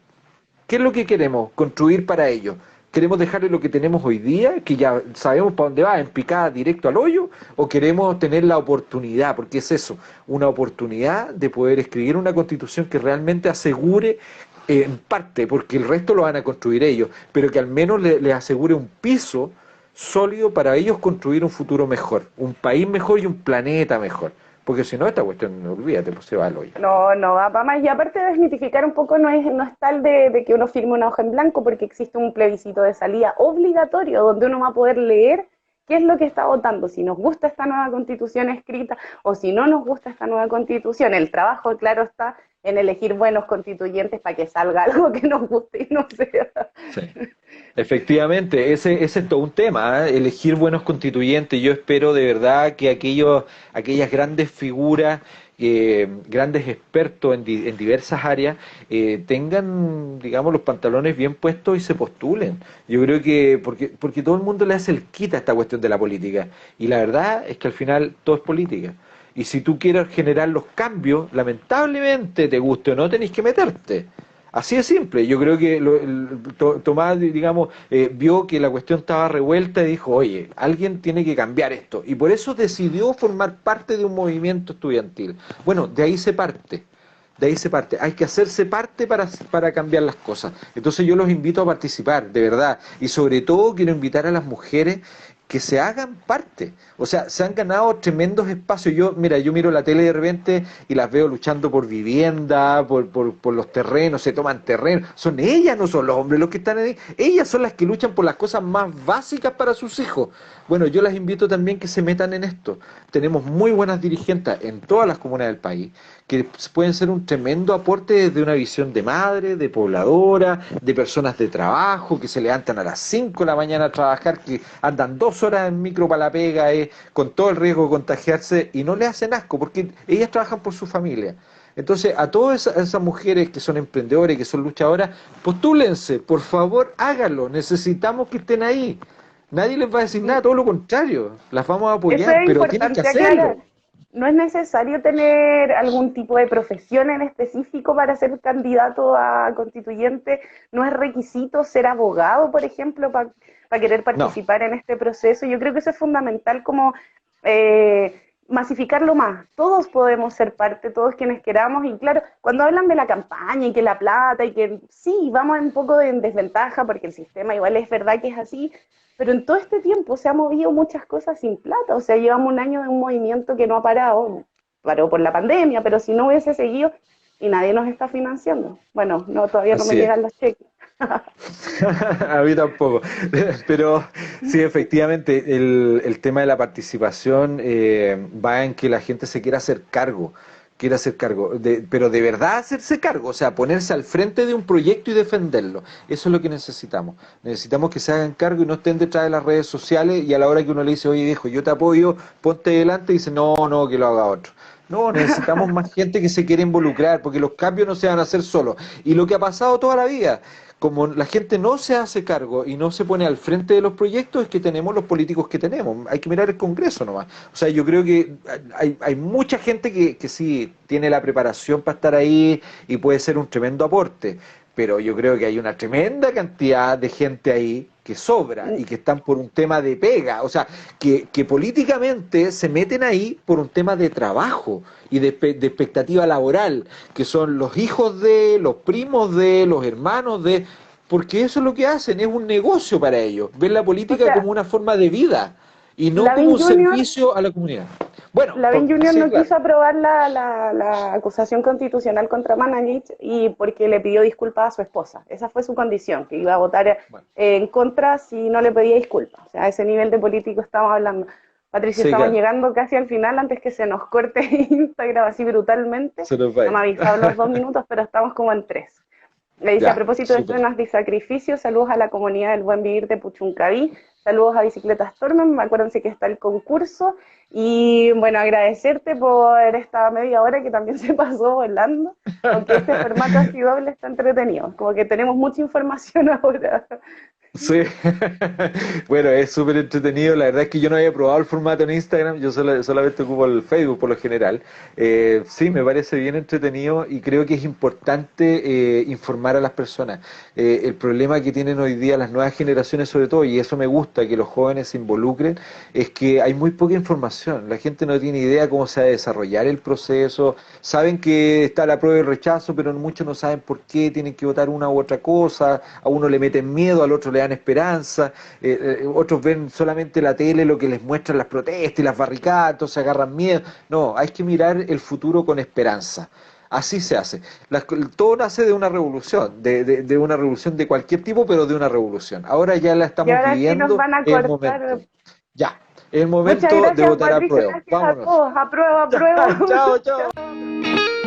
¿Qué es lo que queremos construir para ello? ¿Queremos dejarle lo que tenemos hoy día, que ya sabemos para dónde va, en picada directo al hoyo? ¿O queremos tener la oportunidad, porque es eso, una oportunidad de poder escribir una constitución que realmente asegure, en parte, porque el resto lo van a construir ellos, pero que al menos les asegure un piso sólido para ellos construir un futuro mejor, un país mejor y un planeta mejor? Porque si no, esta cuestión, olvídate, pues se va al hoyo. No, no va para más. Y aparte de desmitificar un poco, no es tal de que uno firme una hoja en blanco, porque existe un plebiscito de salida obligatorio donde uno va a poder leer qué es lo que está votando, si nos gusta esta nueva constitución escrita o si no nos gusta esta nueva constitución. El trabajo, claro, está en elegir buenos constituyentes para que salga algo que nos guste y no sea. Sí. Efectivamente, ese es todo un tema, ¿eh? Elegir buenos constituyentes. Yo espero de verdad que aquellas grandes figuras, grandes expertos en diversas áreas, tengan, digamos, los pantalones bien puestos y se postulen. Yo creo que, porque todo el mundo le hace el quita a esta cuestión de la política. Y la verdad es que al final todo es política. Y si tú quieres generar los cambios, lamentablemente, te guste o no, tenés que meterte. Así de simple. Yo creo que Tomás, digamos, vio que la cuestión estaba revuelta y dijo, oye, alguien tiene que cambiar esto. Y por eso decidió formar parte de un movimiento estudiantil. Bueno, de ahí se parte. De ahí se parte. Hay que hacerse parte para cambiar las cosas. Entonces yo los invito a participar, de verdad. Y sobre todo quiero invitar a las mujeres que se hagan parte. O sea, se han ganado tremendos espacios. Yo miro la tele de repente y las veo luchando por vivienda, por los terrenos, se toman terrenos. Son ellas, no son los hombres los que están ahí. Ellas son las que luchan por las cosas más básicas para sus hijos. Bueno, yo las invito también que se metan en esto. Tenemos muy buenas dirigentes en todas las comunas del país, que pueden ser un tremendo aporte desde una visión de madre, de pobladora, de personas de trabajo, que se levantan a las 5 de la mañana a trabajar, que andan 2 horas en micro para la pega, con todo el riesgo de contagiarse, y no le hacen asco, porque ellas trabajan por su familia. Entonces, a todas esas mujeres que son emprendedoras y que son luchadoras, postúlense, por favor, háganlo, necesitamos que estén ahí. Nadie les va a decir nada, todo lo contrario, las vamos a Eso apoyar, es pero tienen importante que hacerlo. aclarar. No es necesario tener algún tipo de profesión en específico para ser candidato a constituyente. No es requisito ser abogado, por ejemplo, para querer participar en este proceso. Yo creo que eso es fundamental, como masificarlo más. Todos podemos ser parte, todos quienes queramos. Y claro, cuando hablan de la campaña y que la plata y que sí, vamos un poco en desventaja porque el sistema igual es verdad que es así, pero en todo este tiempo se han movido muchas cosas sin plata. O sea, llevamos un año de un movimiento que no ha parado, paró por la pandemia, pero si no hubiese seguido y nadie nos está financiando. Bueno, no, todavía no me Así es. llegan los cheques. A mí tampoco. Pero sí, efectivamente, el tema de la participación va en que la gente se quiera hacer cargo. Pero de verdad hacerse cargo, o sea, ponerse al frente de un proyecto y defenderlo. Eso es lo que necesitamos. Necesitamos que se hagan cargo y no estén detrás de las redes sociales y a la hora que uno le dice, oye viejo, yo te apoyo, ponte delante, y dice, no, que lo haga otro. No, necesitamos más gente que se quiera involucrar, porque los cambios no se van a hacer solos. Y lo que ha pasado toda la vida, como la gente no se hace cargo y no se pone al frente de los proyectos, es que tenemos los políticos que tenemos. Hay que mirar el Congreso nomás. O sea, yo creo que hay mucha gente que sí tiene la preparación para estar ahí y puede ser un tremendo aporte, pero yo creo que hay una tremenda cantidad de gente ahí que sobra y que están por un tema de pega, o sea, que políticamente se meten ahí por un tema de trabajo y de expectativa laboral, que son los hijos de, los primos de, los hermanos de, porque eso es lo que hacen, es un negocio para ellos, ven la política O sea, como una forma de vida y no Lavín como un Junior servicio a la comunidad. Bueno, Lavín Junior sí, no claro. quiso aprobar la acusación constitucional contra Managich y porque le pidió disculpas a su esposa. Esa fue su condición, que iba a votar Bueno. en contra si no le pedía disculpas. O sea, a ese nivel de político estamos hablando. Patricia, Sí, estamos claro. llegando casi al final antes que se nos corte Instagram así brutalmente. Se nos va a ir. No me ha avisado los 2 minutos, pero estamos como en 3. Le dice, Ya, a propósito de súper. zonas de sacrificio, saludos a la comunidad del buen vivir de Puchuncaví. Saludos a Bicicleta Storm, acuérdense que está el concurso. Y bueno, agradecerte por esta media hora que también se pasó volando, aunque este formato así doble está entretenido, como que tenemos mucha información ahora. Sí, bueno, es súper entretenido. La verdad es que yo no había probado el formato en Instagram, yo solamente ocupo el Facebook por lo general. Sí, me parece bien entretenido y creo que es importante informar a las personas. El problema que tienen hoy día las nuevas generaciones, sobre todo, y eso me gusta que los jóvenes se involucren, es que hay muy poca información. La gente no tiene idea cómo se va a desarrollar el proceso. Saben que está la prueba y el rechazo, pero muchos no saben por qué tienen que votar una u otra cosa. A uno le meten miedo, al otro le dan esperanza, otros ven solamente la tele, lo que les muestran las protestas y las barricadas, entonces agarran miedo. No, hay que mirar el futuro con esperanza. Así se hace. Todo nace de una revolución, de una revolución de cualquier tipo, pero de una revolución. Ahora ya la Y estamos ahora sí viviendo, nos van a es el cortar. momento. Ya, es el Muchas momento de gracias, votar a Patricio, prueba. gracias a Vámonos. todos. Aprueba, aprueba. Chao, chao.